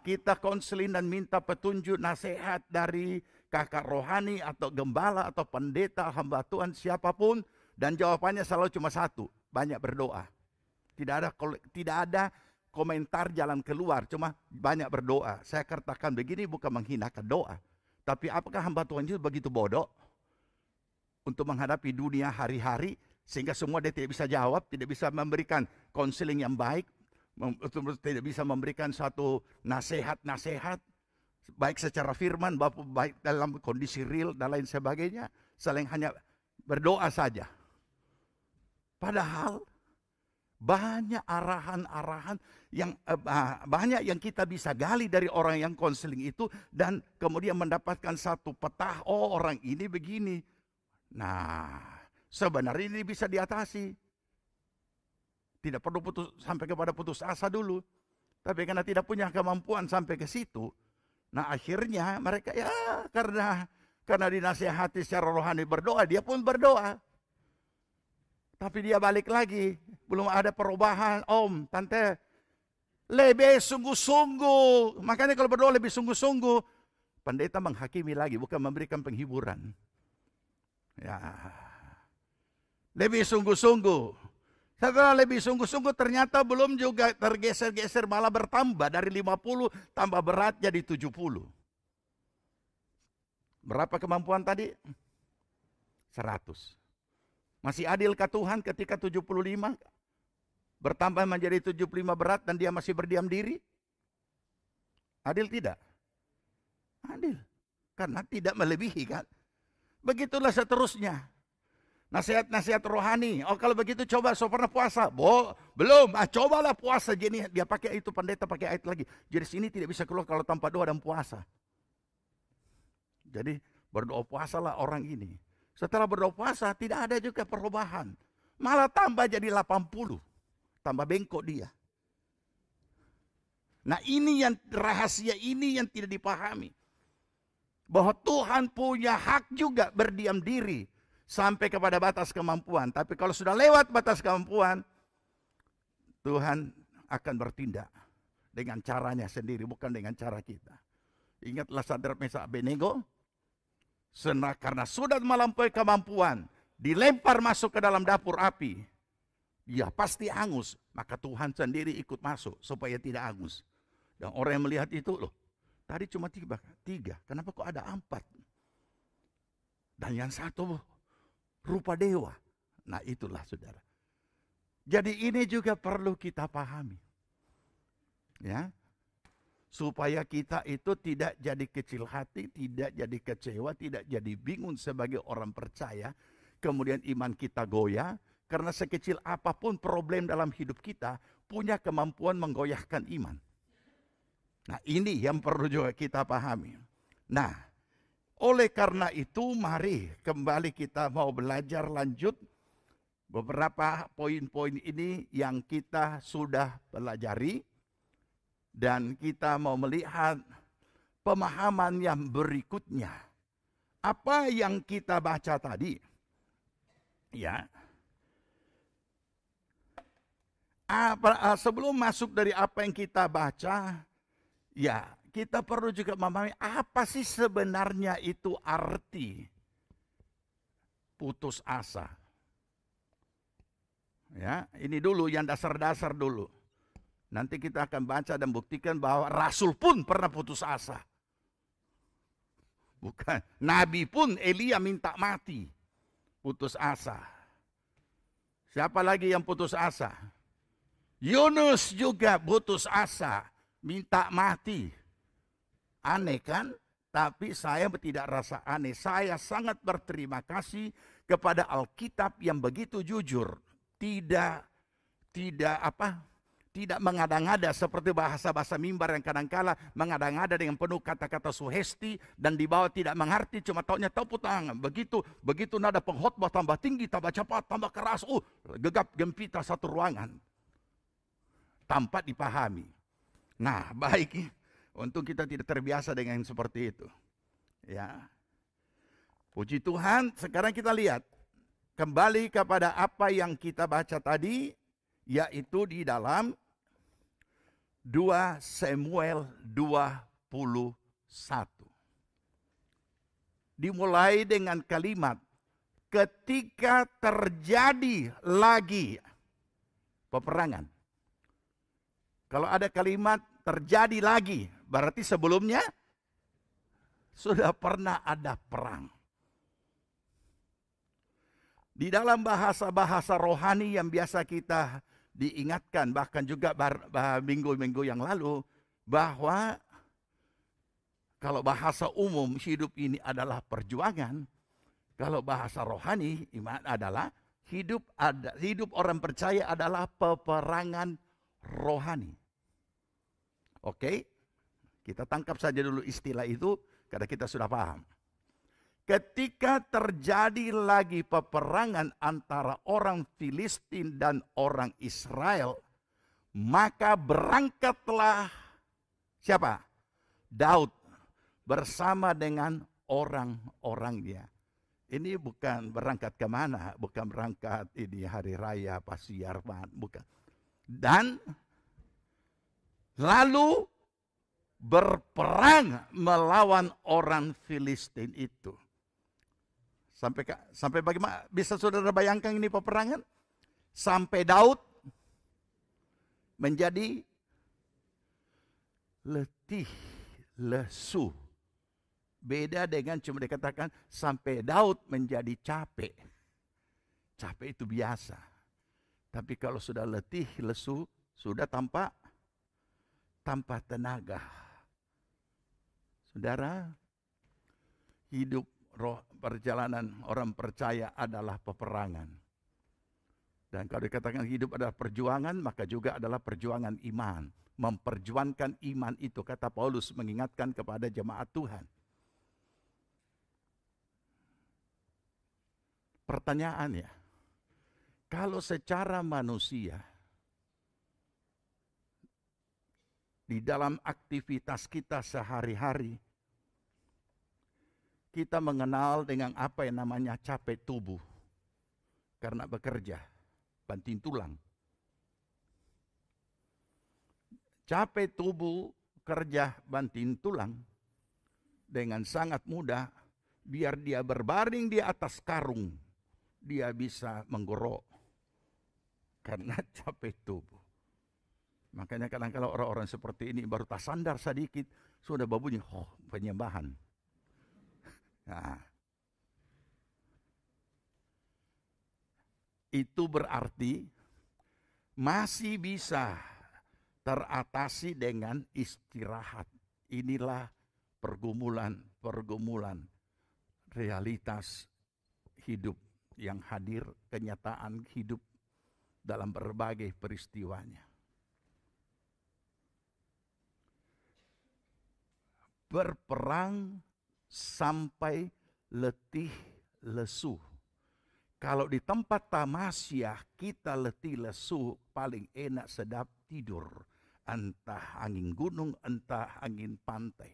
kita konseling dan minta petunjuk nasihat dari kakak rohani atau gembala atau pendeta, hamba Tuhan siapapun, dan jawabannya selalu cuma satu, banyak berdoa. Tidak ada komentar jalan keluar, cuma banyak berdoa. Saya katakan begini bukan menghinakan doa, tapi apakah hamba Tuhan itu begitu bodoh untuk menghadapi dunia hari-hari sehingga semua dia tidak bisa jawab, tidak bisa memberikan konseling yang baik, tidak bisa memberikan suatu nasihat-nasihat baik secara firman, baik dalam kondisi real dan lain sebagainya, selain hanya berdoa saja. Padahal banyak arahan-arahan yang banyak yang kita bisa gali dari orang yang konseling itu dan kemudian mendapatkan satu peta, oh orang ini begini. Nah, sebenarnya ini bisa diatasi. Tidak perlu sampai kepada putus asa dulu. Tapi karena tidak punya kemampuan sampai ke situ, nah akhirnya mereka karena dinasihati secara rohani berdoa, dia pun berdoa. Tapi dia balik lagi, belum ada perubahan. Om, tante, lebih sungguh-sungguh. Makanya kalau berdoa lebih sungguh-sungguh, pendeta menghakimi lagi, bukan memberikan penghiburan. Ya, lebih sungguh-sungguh. Setelah lebih sungguh-sungguh ternyata belum juga tergeser-geser, malah bertambah dari 50 tambah berat jadi 70. Berapa kemampuan tadi? 100. Masih adilkah Tuhan ketika 75 bertambah menjadi 75 berat dan dia masih berdiam diri? Adil tidak? Adil. Karena tidak melebihi kan? Begitulah seterusnya. Nasihat-nasihat rohani. Oh kalau begitu coba pernah puasa. Belum. Cobalah puasa. Jadi dia pakai itu, pendeta pakai ayat lagi. Jadi sini tidak bisa keluar kalau tanpa doa dan puasa. Jadi berdoa puasalah orang ini. Setelah berdoa puasa tidak ada juga perubahan. Malah tambah jadi 80. Tambah bengkok dia. Nah ini yang rahasia ini yang tidak dipahami. Bahwa Tuhan punya hak juga berdiam diri sampai kepada batas kemampuan. Tapi kalau sudah lewat batas kemampuan, Tuhan akan bertindak dengan caranya sendiri, bukan dengan cara kita. Ingatlah Sadrak, Mesak, Abednego. Karena sudah melampaui kemampuan, dilempar masuk ke dalam dapur api, dia pasti hangus. Maka Tuhan sendiri ikut masuk supaya tidak hangus. Dan orang yang melihat itu, loh, tadi cuma tiga, kenapa kok ada 4? Dan yang satu rupa dewa. Nah itulah saudara. Jadi ini juga perlu kita pahami. Ya, supaya kita itu tidak jadi kecil hati, tidak jadi kecewa, tidak jadi bingung sebagai orang percaya. Kemudian iman kita goyah. Karena sekecil apapun problem dalam hidup kita, punya kemampuan menggoyahkan iman. Nah ini yang perlu juga kita pahami. Nah, oleh karena itu mari kembali kita mau belajar lanjut beberapa poin-poin ini yang kita sudah pelajari. Dan kita mau melihat pemahaman yang berikutnya. Apa yang kita baca tadi? Ya. Sebelum masuk dari apa yang kita baca, ya, kita perlu juga memahami apa sih sebenarnya itu arti putus asa. Ya, ini dulu yang dasar-dasar dulu. Nanti kita akan baca dan buktikan bahwa Rasul pun pernah putus asa. Bukan, Nabi pun Elia minta mati. Putus asa. Siapa lagi yang putus asa? Yunus juga putus asa. Minta mati. Aneh kan? Tapi saya tidak rasa aneh. Saya sangat berterima kasih kepada Alkitab yang begitu jujur. Tidak mengada-ngada seperti bahasa-bahasa mimbar yang kadang-kala mengada-ngada dengan penuh kata-kata suhesti dan di bawah tidak mengerti, cuma taunya tepuk tangan. Begitu nada pengkhotbah tambah tinggi, tambah cepat, tambah keras, gegap gempita satu ruangan. Tanpa dipahami. Nah, baik, untung kita tidak terbiasa dengan seperti itu. Ya. Puji Tuhan, sekarang kita lihat kembali kepada apa yang kita baca tadi, yaitu di dalam 2 Samuel 21. Dimulai dengan kalimat, ketika terjadi lagi peperangan. Kalau ada kalimat terjadi lagi, berarti sebelumnya sudah pernah ada perang. Di dalam bahasa-bahasa rohani yang biasa kita diingatkan, bahkan juga minggu-minggu yang lalu, bahwa kalau bahasa umum hidup ini adalah perjuangan, kalau bahasa rohani iman adalah hidup orang percaya adalah peperangan rohani. Oke, kita tangkap saja dulu istilah itu karena kita sudah paham. Ketika terjadi lagi peperangan antara orang Filistin dan orang Israel, maka berangkatlah siapa? Daud bersama dengan orang-orangnya. Ini bukan berangkat kemana, bukan berangkat ini hari raya Pasiarman, bukan. Dan lalu berperang melawan orang Filistin itu. Sampai bagaimana bisa saudara bayangkan ini peperangan? Sampai Daud menjadi letih, lesu. Beda dengan cuma dikatakan sampai Daud menjadi capek. Capek itu biasa. Tapi kalau sudah letih, lesu, sudah tanpa tenaga. Saudara, hidup roh perjalanan orang percaya adalah peperangan. Dan kalau dikatakan hidup adalah perjuangan, maka juga adalah perjuangan iman. Memperjuangkan iman itu, kata Paulus mengingatkan kepada jemaat Tuhan. Pertanyaannya, kalau secara manusia, di dalam aktivitas kita sehari-hari, kita mengenal dengan apa yang namanya capek tubuh karena bekerja, banting tulang. Capek tubuh, kerja, banting tulang dengan sangat mudah, biar dia berbaring di atas karung, dia bisa menggorok karena capek tubuh. Makanya kadang-kadang orang-orang seperti ini baru tersandar sedikit, sudah babunyi, penyembahan. Nah, itu berarti masih bisa teratasi dengan istirahat. Inilah pergumulan realitas hidup yang hadir, kenyataan hidup dalam berbagai peristiwanya. Berperang sampai letih lesu. Kalau di tempat tamasya kita letih lesu, paling enak sedap tidur. Entah angin gunung, entah angin pantai.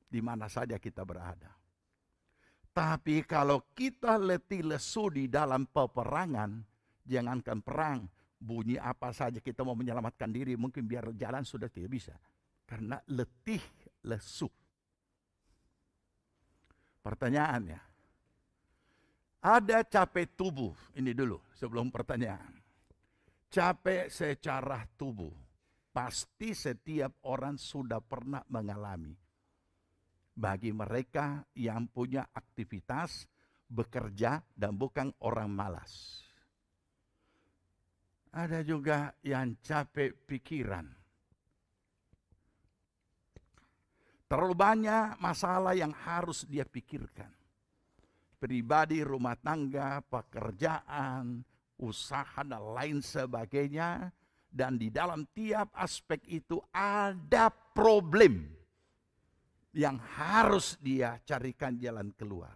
Di mana saja kita berada. Tapi kalau kita letih lesu di dalam peperangan, jangankan perang, bunyi apa saja kita mau menyelamatkan diri, mungkin biar jalan sudah tidak bisa. Karena letih lesu. Pertanyaannya, ada capek tubuh, ini dulu sebelum pertanyaan. Capek secara tubuh, pasti setiap orang sudah pernah mengalami. Bagi mereka yang punya aktivitas, bekerja dan bukan orang malas. Ada juga yang capek pikiran. Terlalu banyak masalah yang harus dia pikirkan. Pribadi, rumah tangga, pekerjaan, usaha, dan lain sebagainya. Dan di dalam tiap aspek itu ada problem yang harus dia carikan jalan keluar.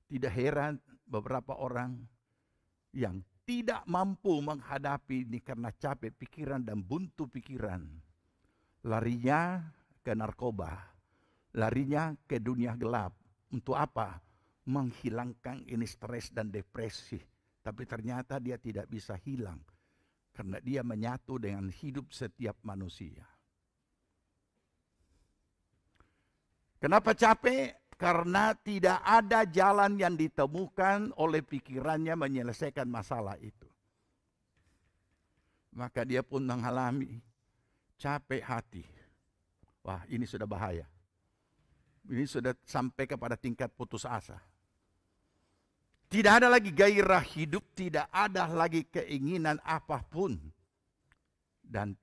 Tidak heran beberapa orang yang tidak mampu menghadapi ini karena capek pikiran dan buntu pikiran. Larinya ke narkoba, larinya ke dunia gelap. Untuk apa? Menghilangkan ini stres dan depresi. Tapi ternyata dia tidak bisa hilang. Karena dia menyatu dengan hidup setiap manusia. Kenapa capek? Karena tidak ada jalan yang ditemukan oleh pikirannya menyelesaikan masalah itu. Maka dia pun mengalami capek hati. Wah, ini sudah bahaya. Ini sudah sampai kepada tingkat putus asa. Tidak ada lagi gairah hidup, tidak ada lagi keinginan apapun. Dan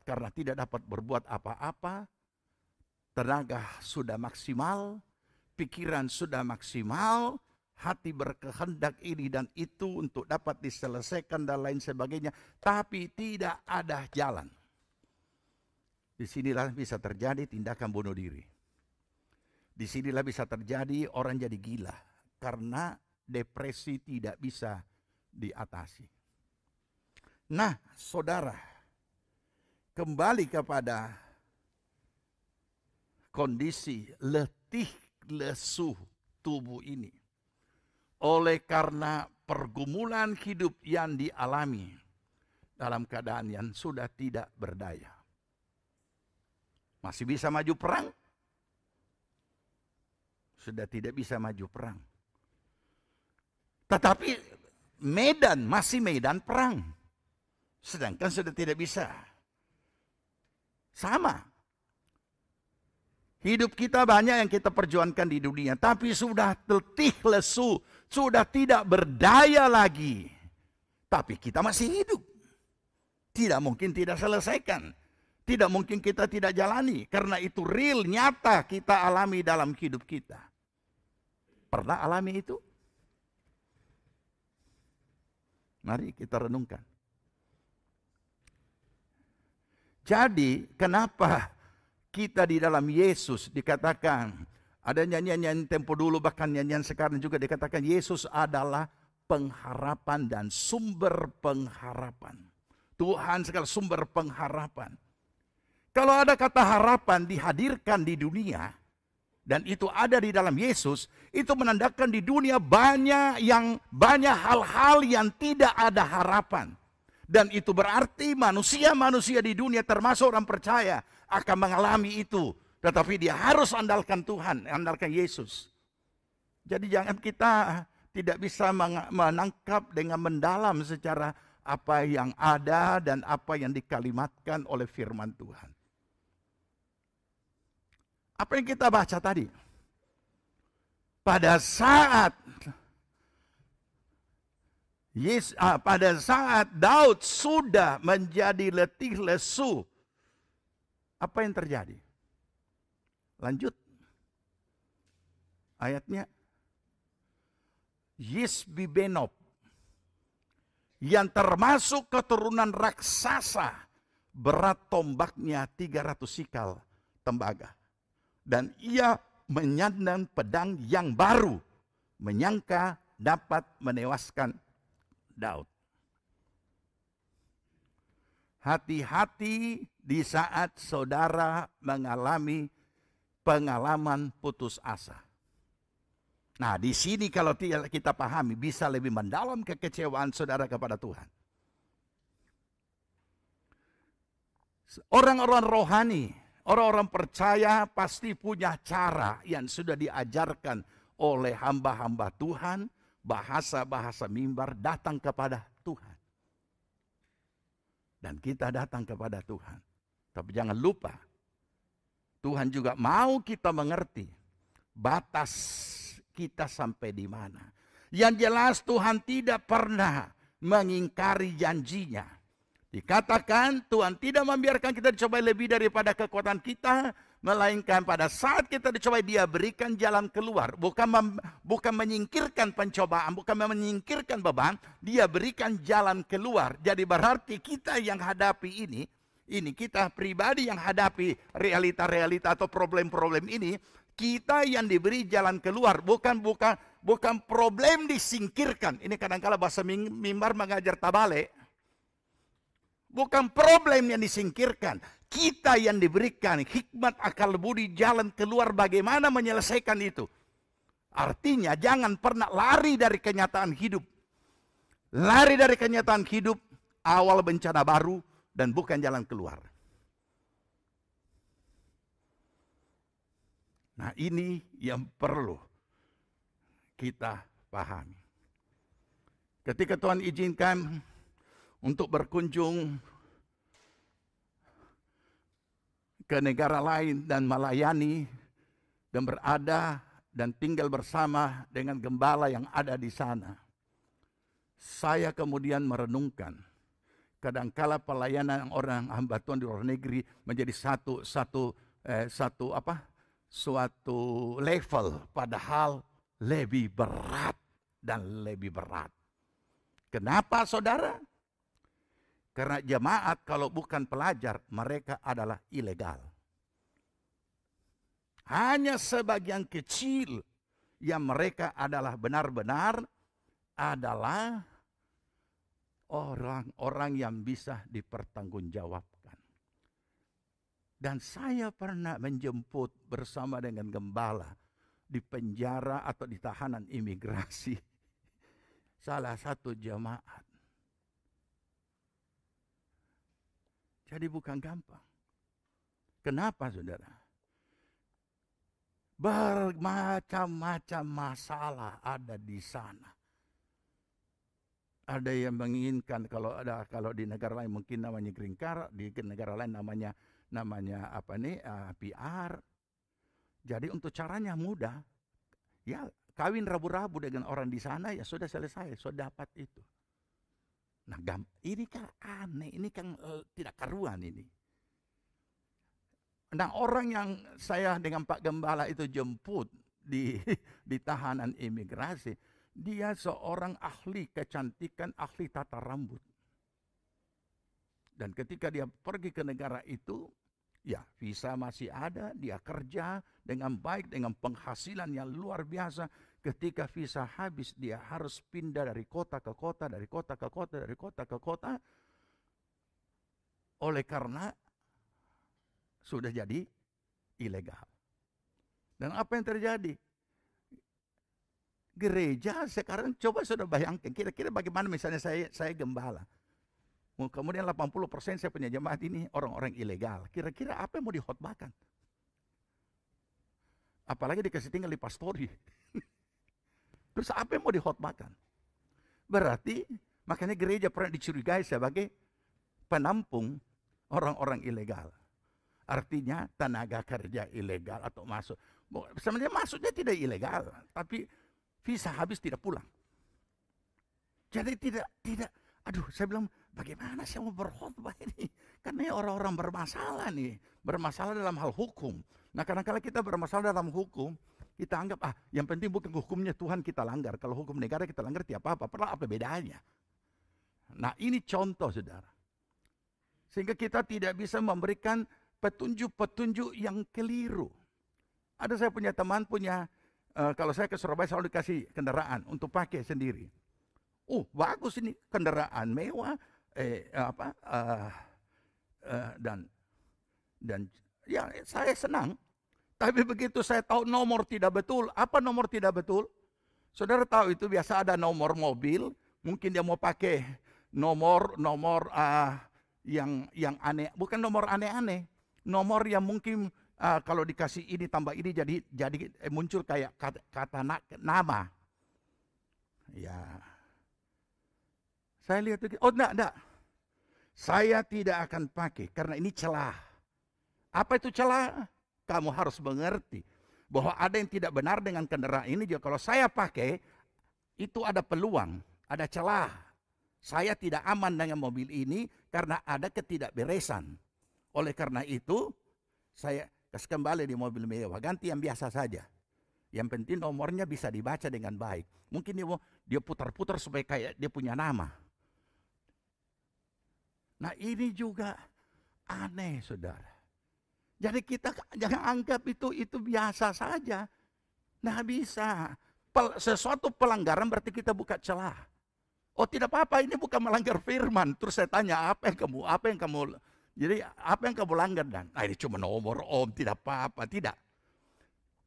karena tidak dapat berbuat apa-apa, tenaga sudah maksimal, pikiran sudah maksimal, hati berkehendak ini dan itu untuk dapat diselesaikan dan lain sebagainya. Tapi tidak ada jalan. Disinilah bisa terjadi tindakan bunuh diri. Disinilah bisa terjadi orang jadi gila. Karena depresi tidak bisa diatasi. Nah, saudara, kembali kepada kondisi letih lesu tubuh ini. Oleh karena pergumulan hidup yang dialami dalam keadaan yang sudah tidak berdaya. Masih bisa maju perang? Sudah tidak bisa maju perang. Tetapi medan masih medan perang. Sedangkan sudah tidak bisa. Sama. Hidup kita banyak yang kita perjuangkan di dunia. Tapi sudah letih lesu. Sudah tidak berdaya lagi. Tapi kita masih hidup. Tidak mungkin tidak selesaikan. Tidak mungkin kita tidak jalani. Karena itu real, nyata kita alami dalam hidup kita. Pernah alami itu? Mari kita renungkan. Jadi kenapa kita di dalam Yesus dikatakan, ada nyanyian tempo dulu bahkan nyanyian sekarang juga dikatakan Yesus adalah pengharapan dan sumber pengharapan. Tuhan segala sumber pengharapan. Kalau ada kata harapan dihadirkan di dunia, dan itu ada di dalam Yesus, itu menandakan di dunia banyak hal-hal yang tidak ada harapan. Dan itu berarti manusia-manusia di dunia termasuk orang percaya akan mengalami itu. Tetapi dia harus andalkan Tuhan, andalkan Yesus. Jadi jangan kita tidak bisa menangkap dengan mendalam secara apa yang ada dan apa yang dikalimatkan oleh firman Tuhan. Apa yang kita baca tadi? Pada saat Daud sudah menjadi letih lesu, apa yang terjadi? Lanjut. Ayatnya. Yisbibenob, yang termasuk keturunan raksasa, berat tombaknya 300 sikal tembaga. Dan ia menyandang pedang yang baru, menyangka dapat menewaskan Daud. Hati-hati di saat saudara mengalami pengalaman putus asa. Nah, di sini kalau kita pahami, bisa lebih mendalam kekecewaan saudara kepada Tuhan. Orang-orang rohani, orang-orang percaya pasti punya cara yang sudah diajarkan oleh hamba-hamba Tuhan, bahasa-bahasa mimbar datang kepada Tuhan. Dan kita datang kepada Tuhan. Tapi jangan lupa, Tuhan juga mau kita mengerti batas kita sampai di mana. Yang jelas Tuhan tidak pernah mengingkari janjinya. Dikatakan Tuhan tidak membiarkan kita dicobai lebih daripada kekuatan kita, melainkan pada saat kita dicobai Dia berikan jalan keluar. Bukan menyingkirkan pencobaan, bukan menyingkirkan beban, Dia berikan jalan keluar. Jadi berarti kita yang hadapi ini kita pribadi yang hadapi realita-realita atau problem-problem ini, kita yang diberi jalan keluar, bukan problem disingkirkan. Ini kadang-kala bahasa mimbar mengajar tabale. Bukan problem yang disingkirkan. Kita yang diberikan hikmat, akal budi, jalan keluar bagaimana menyelesaikan itu. Artinya jangan pernah lari dari kenyataan hidup. Lari dari kenyataan hidup, awal bencana baru dan bukan jalan keluar. Nah, ini yang perlu kita pahami. Ketika Tuhan izinkan untuk berkunjung ke negara lain dan melayani dan berada dan tinggal bersama dengan gembala yang ada di sana, saya kemudian merenungkan kadangkala pelayanan orang hamba Tuhan di luar negeri menjadi suatu level, padahal lebih berat dan lebih berat. Kenapa saudara? Karena jemaat kalau bukan pelajar, mereka adalah ilegal. Hanya sebagian kecil yang mereka adalah benar-benar adalah orang-orang yang bisa dipertanggungjawabkan. Dan saya pernah menjemput bersama dengan gembala di penjara atau di tahanan imigrasi salah satu jemaat. Jadi bukan gampang. Kenapa saudara? Bermacam-macam masalah ada di sana. Ada yang menginginkan kalau di negara lain mungkin namanya green card, di negara lain namanya PR. Jadi untuk caranya mudah. Ya, kawin rabu-rabu dengan orang di sana ya sudah selesai, sudah dapat itu. Nah, ini kan aneh, ini kan tidak karuan ini. Nah, orang yang saya dengan Pak Gembala itu jemput di tahanan imigrasi, dia seorang ahli kecantikan, ahli tata rambut. Dan ketika dia pergi ke negara itu, ya visa masih ada, dia kerja dengan baik, dengan penghasilan yang luar biasa. Ketika visa habis, dia harus pindah dari kota ke kota, dari kota ke kota, dari kota ke kota. Oleh karena sudah jadi ilegal. Dan apa yang terjadi? Gereja sekarang coba sudah bayangkan, kira-kira bagaimana misalnya saya gembala. Kemudian 80% saya punya jemaat ini orang-orang ilegal. Kira-kira apa yang mau dihotbahkan? Apalagi dikasih tinggal di pastori. Terus apa yang mau dihotbahkan? Berarti Makanya gereja pernah dicurigai sebagai penampung orang-orang ilegal. Artinya tenaga kerja ilegal atau masuk. Sebenarnya maksudnya tidak ilegal, tapi visa habis tidak pulang. Jadi tidak. Aduh, saya bilang bagaimana saya mau berkhotbah ini? Karena orang-orang bermasalah nih, bermasalah dalam hal hukum. Nah, kadang-kadang kita bermasalah dalam hukum, kita anggap yang penting bukan hukumnya Tuhan kita langgar. Kalau hukum negara kita langgar tidak apa-apa. Padahal apa bedanya? Nah, ini contoh, saudara. Sehingga kita tidak bisa memberikan petunjuk-petunjuk yang keliru. Ada saya punya teman kalau saya ke Surabaya selalu dikasih kendaraan untuk pakai sendiri. Bagus ini kendaraan mewah, dan ya saya senang. Tapi begitu saya tahu nomor tidak betul, apa nomor tidak betul? Saudara tahu itu biasa ada nomor mobil, mungkin dia mau pakai nomor yang aneh, bukan nomor aneh-aneh, nomor yang mungkin kalau dikasih ini tambah ini jadi muncul kayak kata nama. Ya. Saya lihat begitu. Enggak. Saya tidak akan pakai karena ini celah. Apa itu celah? Kamu harus mengerti bahwa ada yang tidak benar dengan kendaraan ini. Juga kalau saya pakai, itu ada peluang, ada celah. Saya tidak aman dengan mobil ini karena ada ketidakberesan. Oleh karena itu, saya kasih kembali di mobil mewah, ganti yang biasa saja. Yang penting nomornya bisa dibaca dengan baik. Mungkin dia putar-putar supaya kayak dia punya nama. Nah, ini juga aneh, saudara. Jadi kita jangan anggap itu biasa saja. Nah, bisa. Sesuatu pelanggaran berarti kita buka celah. Tidak apa-apa, ini bukan melanggar firman. Terus saya tanya, apa yang kamu langgar? Dan ini cuma nomor tidak apa-apa, tidak.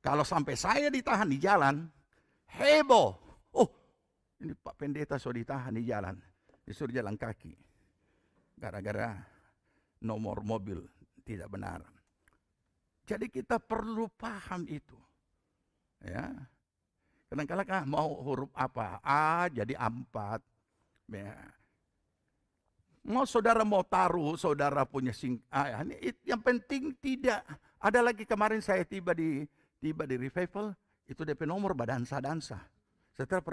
Kalau sampai saya ditahan di jalan, heboh. Ini Pak Pendeta sudah ditahan di jalan, disuruh jalan kaki. Gara-gara nomor mobil tidak benar. Jadi kita perlu paham itu. Ya. Kadang-kadang mau huruf apa? A jadi A4. Ya. Saudara mau taruh, saudara punya yang penting tidak. Ada lagi kemarin saya tiba di revival, itu DP nomor badansa-dansa. Setelah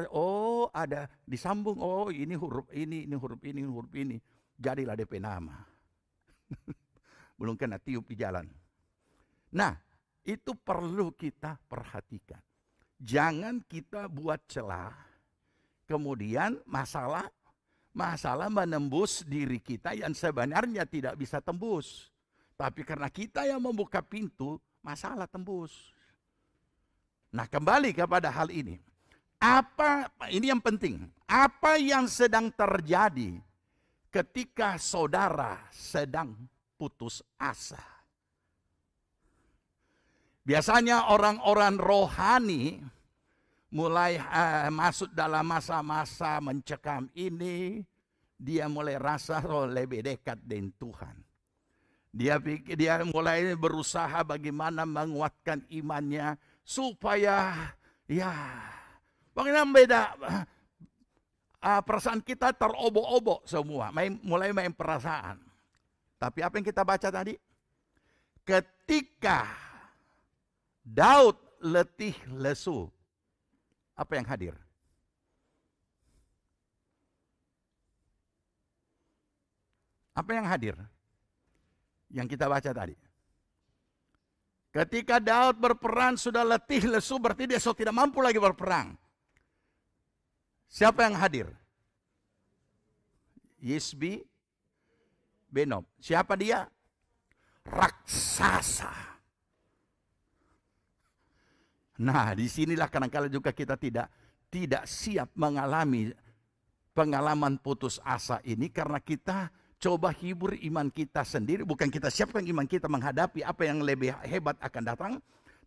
ada disambung, ini huruf ini huruf ini, huruf ini. Jadilah DP nama. Belum kena tiup di jalan. Nah, itu perlu kita perhatikan. Jangan kita buat celah, kemudian masalah menembus diri kita yang sebenarnya tidak bisa tembus. Tapi karena kita yang membuka pintu, masalah tembus. Nah, kembali kepada hal ini. Ini yang penting. Apa yang sedang terjadi ketika saudara sedang putus asa? Biasanya orang-orang rohani mulai masuk dalam masa-masa mencekam ini, dia mulai rasa lebih dekat dengan Tuhan. Dia mulai berusaha bagaimana menguatkan imannya supaya bagaimana beda. Perasaan kita terobok-obok semua, mulai main perasaan. Tapi apa yang kita baca tadi? Ketika Daud letih lesu, apa yang hadir? Apa yang hadir? Yang kita baca tadi. Ketika Daud berperang sudah letih lesu, berarti dia sudah tidak mampu lagi berperang. Siapa yang hadir? Yisbi Benob. Siapa dia? Raksasa. Nah, disinilah kadang-kadang juga kita tidak siap mengalami pengalaman putus asa ini karena kita coba hibur iman kita sendiri. Bukan kita siapkan iman kita menghadapi apa yang lebih hebat akan datang.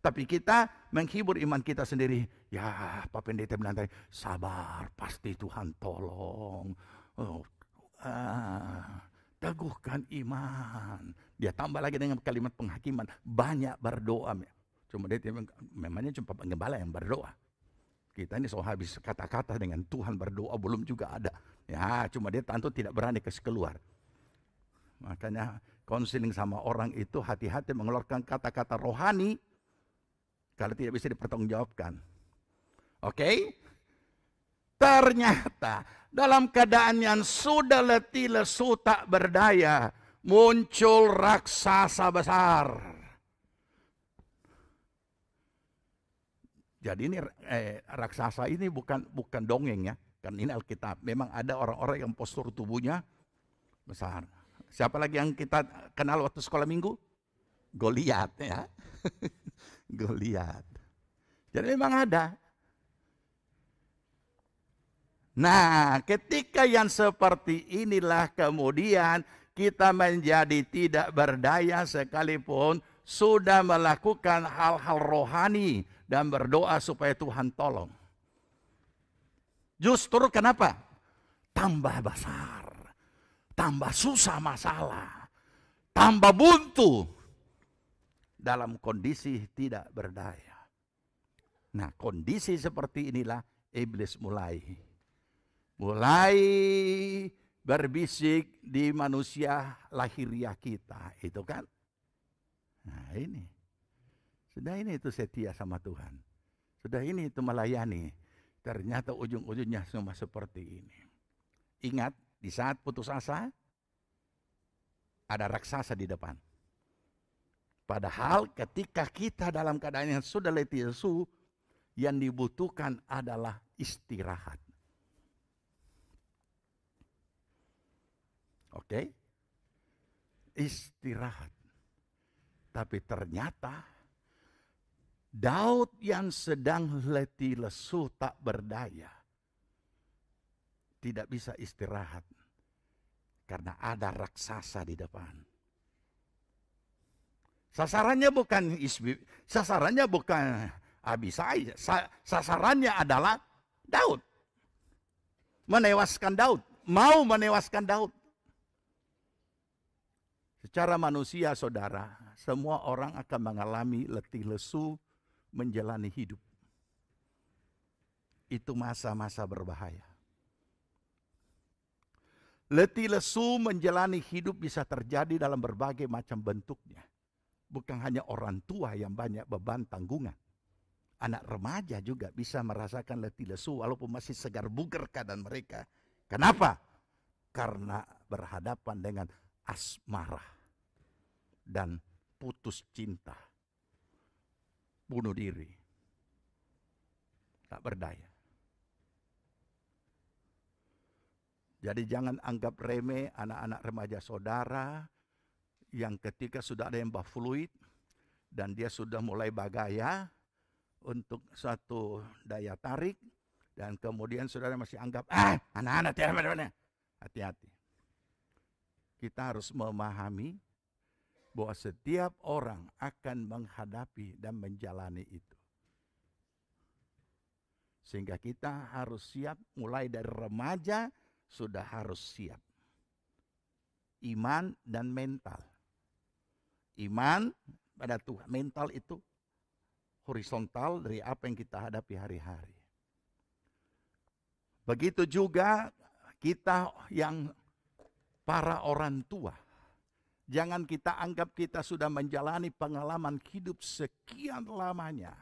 Tapi kita menghibur iman kita sendiri. Ya, Pak Pendeta bilang tadi, sabar, pasti Tuhan tolong. Teguhkan iman. Dia tambah lagi dengan kalimat penghakiman. Banyak berdoa. Cuma dia memangnya cuma penggembala yang berdoa. Kita ini so habis kata-kata dengan Tuhan berdoa belum juga ada. Ya, cuma dia tentu tidak berani kasih keluar. Makanya konseling sama orang itu hati-hati mengeluarkan kata-kata rohani kalau tidak bisa dipertanggungjawabkan. Oke? Ternyata dalam keadaan yang sudah letih lesu tak berdaya, muncul raksasa besar. Jadi ini raksasa ini bukan dongeng ya, kan ini Alkitab. Memang ada orang-orang yang postur tubuhnya besar. Siapa lagi yang kita kenal waktu sekolah minggu? Goliat ya. Goliat. Jadi memang ada. Nah, ketika yang seperti inilah kemudian kita menjadi tidak berdaya sekalipun sudah melakukan hal-hal rohani dan berdoa supaya Tuhan tolong. Justru kenapa? Tambah besar, tambah susah masalah, tambah buntu dalam kondisi tidak berdaya. Nah, kondisi seperti inilah iblis mulai berbisik di manusia lahiriah kita, itu kan? Nah ini, sudah ini itu setia sama Tuhan, sudah ini itu melayani, ternyata ujung-ujungnya semua seperti ini. Ingat, di saat putus asa, ada raksasa di depan. Padahal ketika kita dalam keadaan yang sudah letih lesu, yang dibutuhkan adalah istirahat. Oke? Istirahat. Tapi ternyata Daud yang sedang letih lesu tak berdaya tidak bisa istirahat karena ada raksasa di depan. Sasarannya bukan Abisai, sasarannya adalah Daud. Menewaskan Daud, mau menewaskan Daud. Secara manusia, saudara, semua orang akan mengalami letih lesu menjalani hidup. Itu masa-masa berbahaya. Letih lesu menjalani hidup bisa terjadi dalam berbagai macam bentuknya. Bukan hanya orang tua yang banyak beban tanggungan. Anak remaja juga bisa merasakan letih lesu walaupun masih segar bugar keadaan mereka. Kenapa? Karena berhadapan dengan asmara dan putus cinta, bunuh diri, tak berdaya. Jadi jangan anggap remeh anak-anak remaja saudara yang ketika sudah ada yang bafluid dan dia sudah mulai bagaya untuk satu daya tarik dan kemudian saudara masih anggap anak-anak tidak mana. Hati-hati. Kita harus memahami bahwa setiap orang akan menghadapi dan menjalani itu. Sehingga kita harus siap, mulai dari remaja sudah harus siap. Iman dan mental. Iman pada Tuhan, mental itu horizontal dari apa yang kita hadapi hari-hari. Begitu juga kita yang para orang tua. Jangan kita anggap kita sudah menjalani pengalaman hidup sekian lamanya.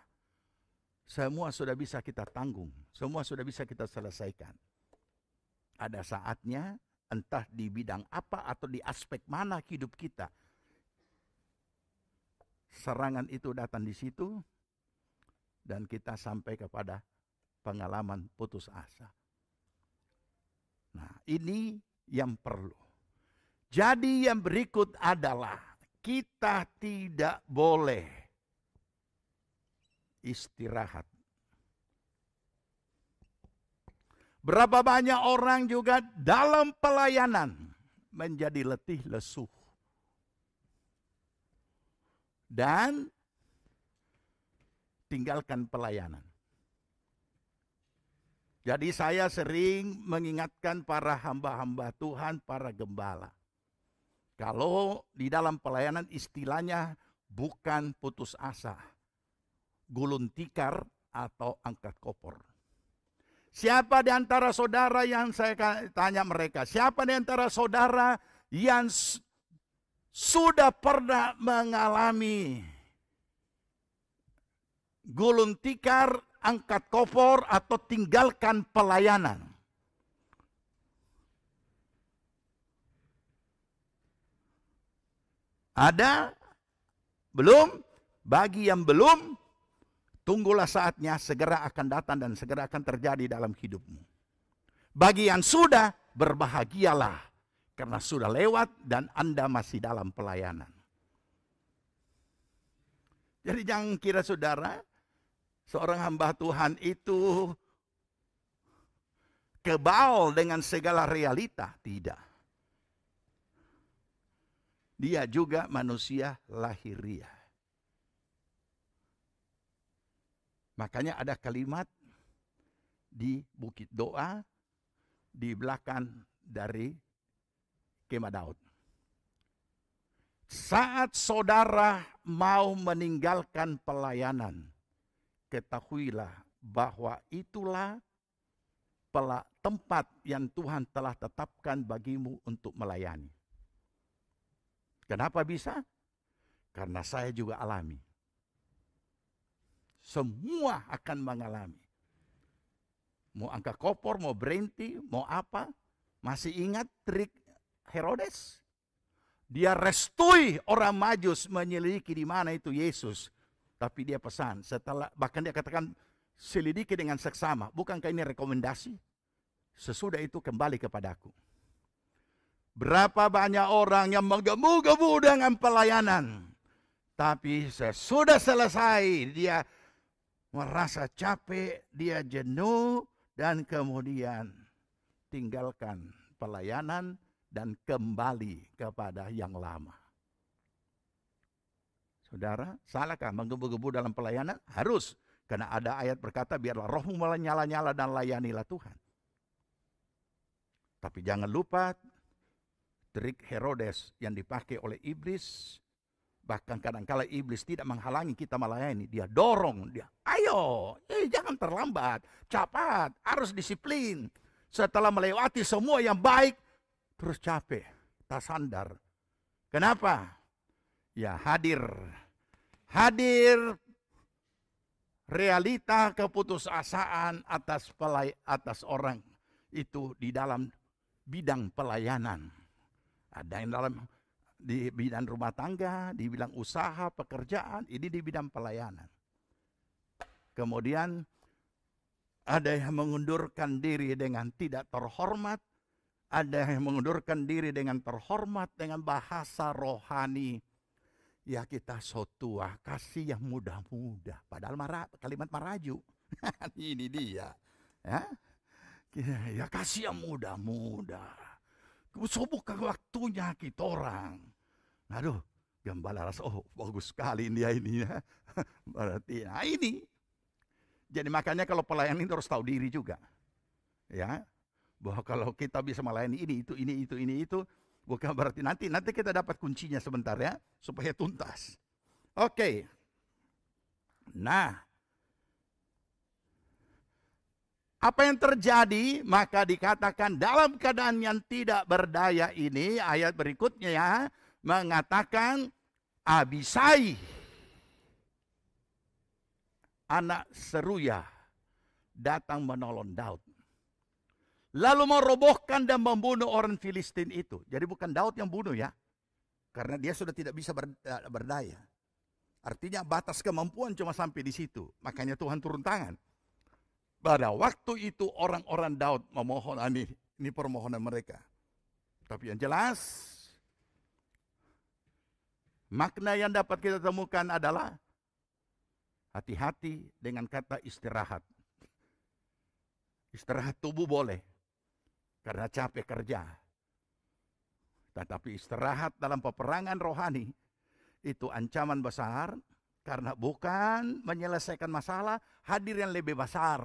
Semua sudah bisa kita tanggung. Semua sudah bisa kita selesaikan. Ada saatnya, entah di bidang apa atau di aspek mana hidup kita. Serangan itu datang di situ. Dan kita sampai kepada pengalaman putus asa. Nah, ini yang perlu. Jadi yang berikut adalah kita tidak boleh istirahat. Berapa banyak orang juga dalam pelayanan menjadi letih lesu. Dan tinggalkan pelayanan. Jadi saya sering mengingatkan para hamba-hamba Tuhan, para gembala. Kalau di dalam pelayanan istilahnya bukan putus asa, gulung tikar atau angkat kopor. Siapa di antara saudara yang saya tanya mereka, siapa di antara saudara yang sudah pernah mengalami gulung tikar, angkat kopor, atau tinggalkan pelayanan? Ada? Belum? Bagi yang belum, tunggulah saatnya, segera akan datang dan segera akan terjadi dalam hidupmu. Bagi yang sudah, berbahagialah karena sudah lewat dan Anda masih dalam pelayanan. Jadi jangan kira saudara, seorang hamba Tuhan itu kebal dengan segala realita. Tidak. Dia juga manusia lahiriah. Makanya ada kalimat di Bukit Doa di belakang dari Kemah Daud. Saat saudara mau meninggalkan pelayanan, ketahuilah bahwa itulah tempat yang Tuhan telah tetapkan bagimu untuk melayani. Kenapa bisa? Karena saya juga alami. Semua akan mengalami. Mau angkat kopor, mau berhenti, mau apa. Masih ingat trik Herodes? Dia restui orang Majus menyelidiki di mana itu Yesus. Tapi dia pesan, bahkan dia katakan, selidiki dengan seksama. Bukankah ini rekomendasi? Sesudah itu kembali kepadaku. Berapa banyak orang yang menggebu-gebu dengan pelayanan. Tapi sesudah selesai, dia merasa capek, dia jenuh, dan kemudian tinggalkan pelayanan dan kembali kepada yang lama. Saudara, salahkah menggebu-gebu dalam pelayanan? Harus, karena ada ayat berkata, biarlah rohmu menyala-nyala dan layanilah Tuhan. Tapi jangan lupa, trik Herodes yang dipakai oleh iblis. Bahkan kadang-kala iblis tidak menghalangi kita melayani. Dia dorong, dia ayo, jangan terlambat, cepat, harus disiplin. Setelah melewati semua yang baik, terus capek, tak sandar. Kenapa? Ya hadir realita keputusasaan atas orang itu di dalam bidang pelayanan. Ada yang di bidang rumah tangga, di bidang usaha, pekerjaan, ini di bidang pelayanan. Kemudian ada yang mengundurkan diri dengan tidak terhormat, ada yang mengundurkan diri dengan terhormat dengan bahasa rohani. Ya kita so tua, kasih yang muda-muda. Padahal kalimat maraju. Ini dia. Ya kasih yang muda-muda. So bukan waktunya kita orang. Aduh, gembala rasa, oh bagus sekali dia ini ya. Berarti, nah ini. Jadi makanya kalau pelayanan itu harus tahu diri juga. Ya, bahwa kalau kita bisa melayani ini itu, bukan berarti nanti kita dapat kuncinya sebentar ya, supaya tuntas. Oke. Nah, apa yang terjadi? Maka dikatakan dalam keadaan yang tidak berdaya ini, ayat berikutnya ya, mengatakan Abisai, anak Seruya, datang menolong Daud. Lalu merobohkan dan membunuh orang Filistin itu. Jadi bukan Daud yang bunuh ya. Karena dia sudah tidak bisa berdaya. Artinya batas kemampuan cuma sampai di situ. Makanya Tuhan turun tangan. Pada waktu itu orang-orang Daud memohon, ini permohonan mereka. Tapi yang jelas, makna yang dapat kita temukan adalah hati-hati dengan kata istirahat. Istirahat tubuh boleh, karena capek kerja. Tetapi istirahat dalam peperangan rohani, itu ancaman besar, karena bukan menyelesaikan masalah, hadir yang lebih besar.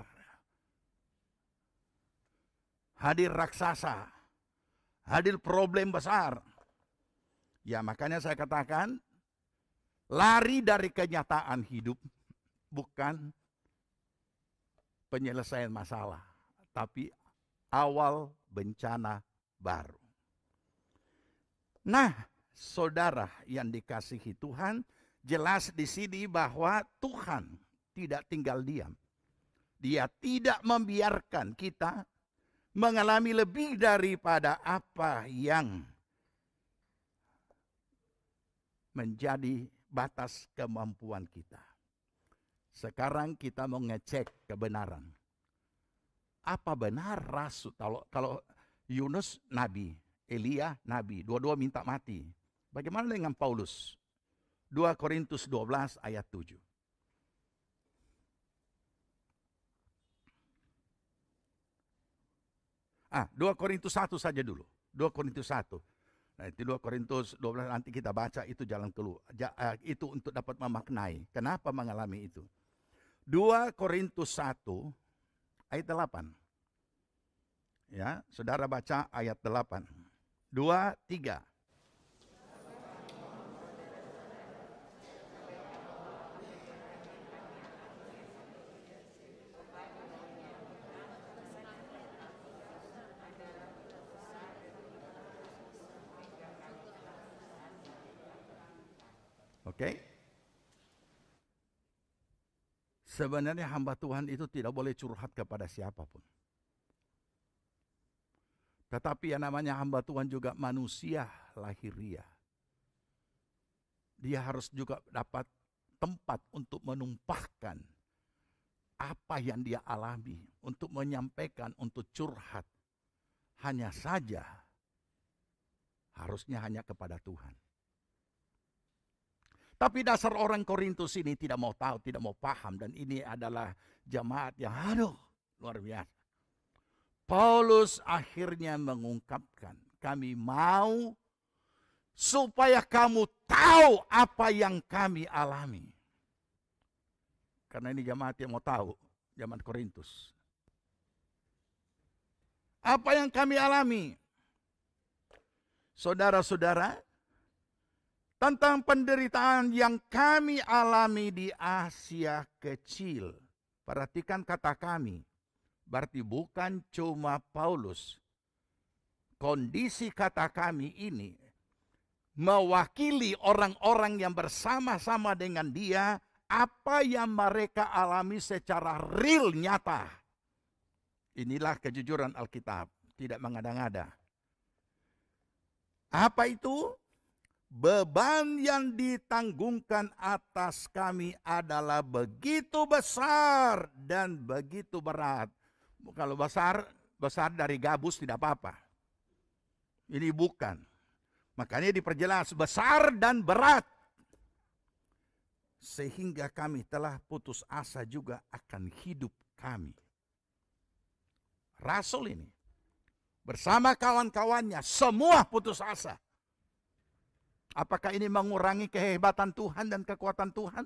Hadir raksasa, hadir problem besar. Ya makanya saya katakan, lari dari kenyataan hidup, bukan penyelesaian masalah. tapi awal bencana baru. Nah, saudara yang dikasihi Tuhan, jelas di sini bahwa Tuhan tidak tinggal diam. Dia tidak membiarkan kita mengalami lebih daripada apa yang menjadi batas kemampuan kita. Sekarang kita mau ngecek kebenaran. Apa benar rasul? Kalau Yunus nabi, Elia nabi, dua-dua minta mati. Bagaimana dengan Paulus? 2 Korintus 12 ayat 7. 2 Korintus 1 saja dulu. 2 Korintus 1. Nah, itu 2 Korintus 12 nanti kita baca, itu jalan keluar. Itu untuk dapat memaknai kenapa mengalami itu. 2 Korintus 1 ayat 8. Ya, saudara baca ayat 8. 2, 3. Oke. Sebenarnya hamba Tuhan itu tidak boleh curhat kepada siapapun. Tetapi yang namanya hamba Tuhan juga manusia lahiriah. Dia harus juga dapat tempat untuk menumpahkan apa yang dia alami, untuk menyampaikan, untuk curhat. Hanya saja harusnya hanya kepada Tuhan. Tapi dasar orang Korintus ini tidak mau tahu, tidak mau paham. Dan ini adalah jemaat yang luar biasa. Paulus akhirnya mengungkapkan, kami mau supaya kamu tahu apa yang kami alami. Karena ini jemaat yang mau tahu, jemaat Korintus. Apa yang kami alami? Saudara-saudara, tentang penderitaan yang kami alami di Asia Kecil. Perhatikan kata kami. Berarti bukan cuma Paulus. Kondisi kata kami ini mewakili orang-orang yang bersama-sama dengan dia, apa yang mereka alami secara real, nyata. Inilah kejujuran Alkitab, tidak mengada-ngada. Apa itu? Beban yang ditanggungkan atas kami adalah begitu besar dan begitu berat. Kalau besar dari gabus tidak apa-apa. Ini bukan. Makanya diperjelas besar dan berat. Sehingga kami telah putus asa juga akan hidup kami. Rasul ini bersama kawan-kawannya semua putus asa. Apakah ini mengurangi kehebatan Tuhan dan kekuatan Tuhan?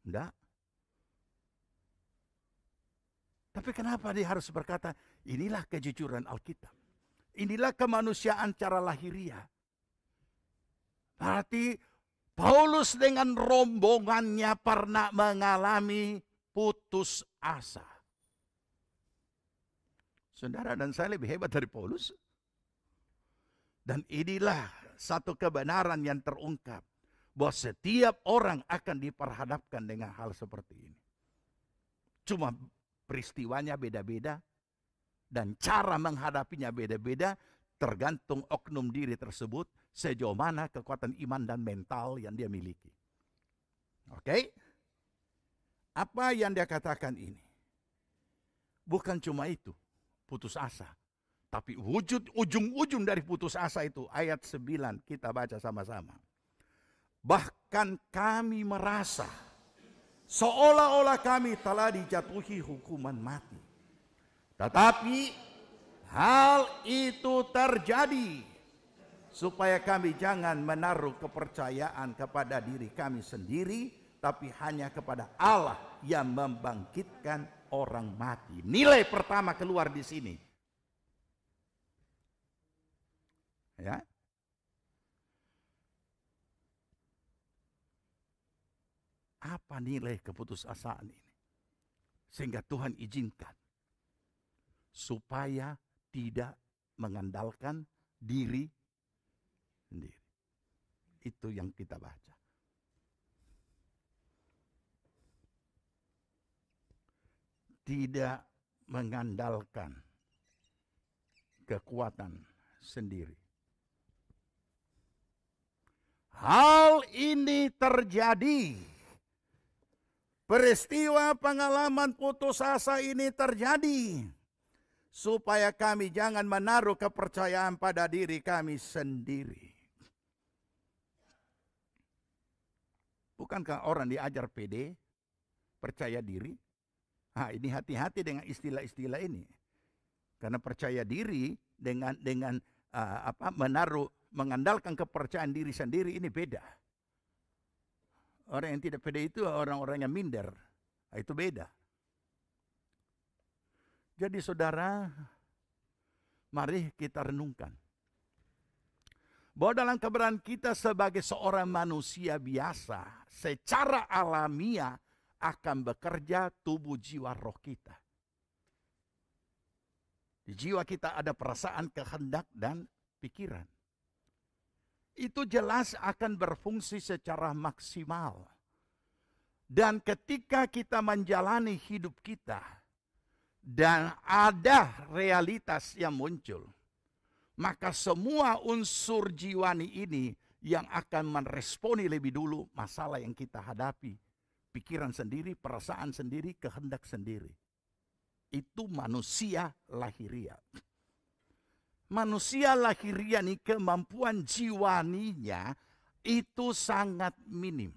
Tidak. Tapi kenapa dia harus berkata, inilah kejujuran Alkitab. Inilah kemanusiaan cara lahiriah. Berarti Paulus dengan rombongannya pernah mengalami putus asa. Saudara dan saya lebih hebat dari Paulus. Dan inilah satu kebenaran yang terungkap. Bahwa setiap orang akan diperhadapkan dengan hal seperti ini. Cuma peristiwanya beda-beda. Dan cara menghadapinya beda-beda. Tergantung oknum diri tersebut. Sejauh mana kekuatan iman dan mental yang dia miliki. Oke? Apa yang dia katakan ini? Bukan cuma itu. Putus asa. Tapi wujud ujung-ujung dari putus asa itu. Ayat 9 kita baca sama-sama. Bahkan kami merasa seolah-olah kami telah dijatuhi hukuman mati. Tetapi hal itu terjadi supaya kami jangan menaruh kepercayaan kepada diri kami sendiri. Tapi hanya kepada Allah yang membangkitkan orang mati. Nilai pertama keluar di sini. Ya. Apa nilai keputusasaan ini? Sehingga Tuhan izinkan. supaya tidak mengandalkan diri sendiri. Itu yang kita baca. Tidak mengandalkan kekuatan sendiri. Hal ini terjadi. Peristiwa pengalaman putus asa ini terjadi supaya kami jangan menaruh kepercayaan pada diri kami sendiri. Bukankah orang diajar PD, percaya diri? Nah, ini hati-hati dengan istilah-istilah ini. Karena percaya diri dengan mengandalkan kepercayaan diri sendiri ini beda. Orang yang tidak pede itu orang-orang yang minder. Nah, itu beda. Jadi saudara, mari kita renungkan. Bahwa dalam keberadaan kita sebagai seorang manusia biasa, secara alamiah akan bekerja tubuh jiwa roh kita. Di jiwa kita ada perasaan, kehendak, dan pikiran. Itu jelas akan berfungsi secara maksimal. Dan ketika kita menjalani hidup kita, dan ada realitas yang muncul, maka semua unsur jiwani ini yang akan meresponi lebih dulu masalah yang kita hadapi. Pikiran sendiri, perasaan sendiri, kehendak sendiri. Itu manusia lahiriah. Manusia lahiriah ini kemampuan jiwaninya itu sangat minim.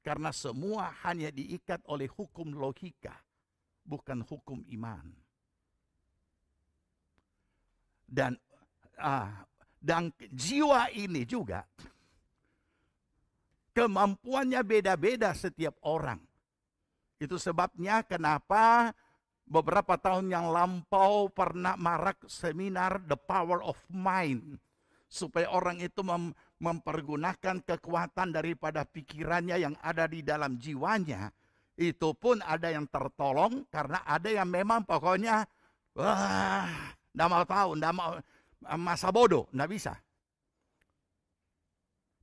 Karena semua hanya diikat oleh hukum logika, bukan hukum iman. Dan jiwa ini juga kemampuannya beda-beda setiap orang. Itu sebabnya kenapa beberapa tahun yang lampau pernah marak seminar The Power of Mind. Supaya orang itu mempergunakan kekuatan daripada pikirannya yang ada di dalam jiwanya. Itu pun ada yang tertolong karena ada yang memang pokoknya nggak mau tahu, nggak mau, masa bodoh, nggak bisa.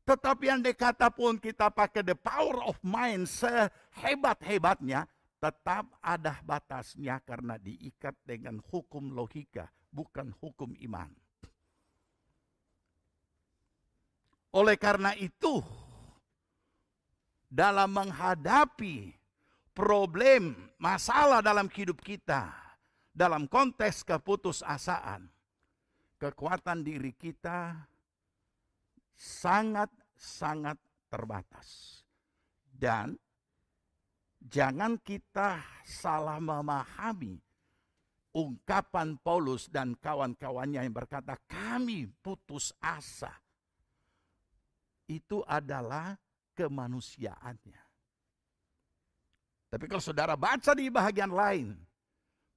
Tetapi yang dikata pun kita pakai the power of mind sehebat-hebatnya, tetap ada batasnya karena diikat dengan hukum logika, bukan hukum iman. Oleh karena itu, dalam menghadapi problem, masalah dalam hidup kita, dalam konteks keputusasaan, kekuatan diri kita sangat-sangat terbatas. Dan jangan kita salah memahami ungkapan Paulus dan kawan-kawannya yang berkata, kami putus asa. Itu adalah kemanusiaannya. Tapi kalau saudara baca di bagian lain,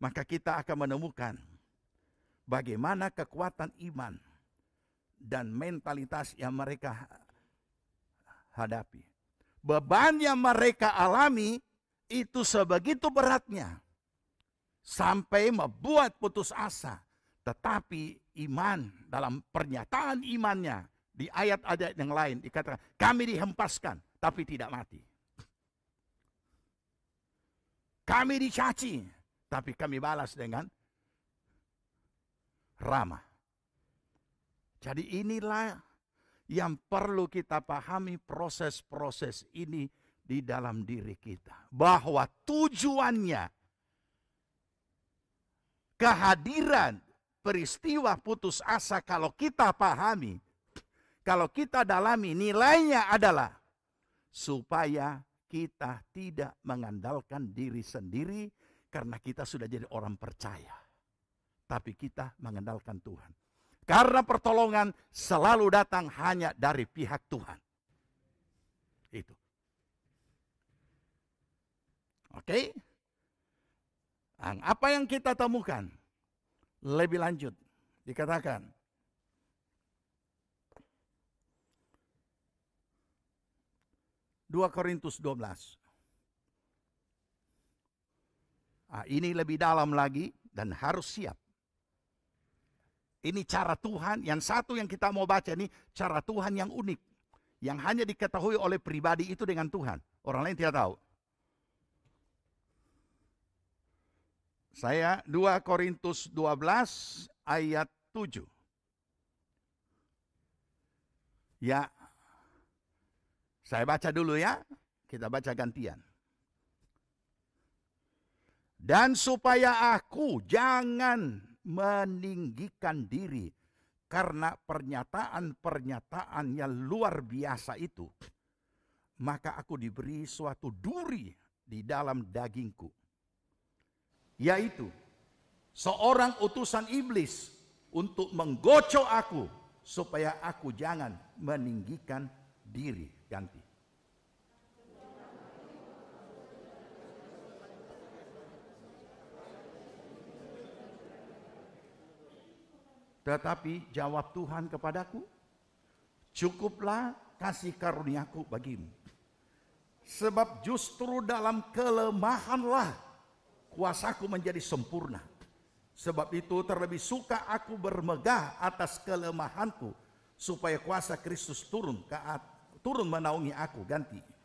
maka kita akan menemukan bagaimana kekuatan iman dan mentalitas yang mereka hadapi. Beban yang mereka alami itu sebegitu beratnya sampai membuat putus asa. Tetapi iman dalam pernyataan imannya di ayat-ayat yang lain dikatakan kami dihempaskan tapi tidak mati. Kami dicaci tapi kami balas dengan ramah. Jadi inilah yang perlu kita pahami proses-proses ini di dalam diri kita. Bahwa tujuannya kehadiran peristiwa putus asa kalau kita pahami, kalau kita dalami, nilainya adalah supaya kita tidak mengandalkan diri sendiri karena kita sudah jadi orang percaya. Tapi kita mengandalkan Tuhan. Karena pertolongan selalu datang hanya dari pihak Tuhan. Itu. Oke? Apa yang kita temukan? Lebih lanjut. Dikatakan. Korintus 12. Ini lebih dalam lagi dan harus siap. Ini cara Tuhan, yang satu yang kita mau baca ini cara Tuhan yang unik. Yang hanya diketahui oleh pribadi itu dengan Tuhan. Orang lain tidak tahu. Saya 2 Korintus 12 ayat 7. Ya, saya baca dulu ya. Kita baca gantian. Dan supaya aku jangan meninggikan diri karena pernyataan-pernyataan yang luar biasa itu, maka aku diberi suatu duri di dalam dagingku, yaitu seorang utusan iblis untuk menggocok aku supaya aku jangan meninggikan diri. Ganti. Tetapi jawab Tuhan kepadaku, cukuplah kasih karuniaku bagimu. Sebab justru dalam kelemahanlah kuasaku menjadi sempurna. Sebab itu terlebih suka aku bermegah atas kelemahanku, supaya kuasa Kristus turun menaungi aku. Ganti.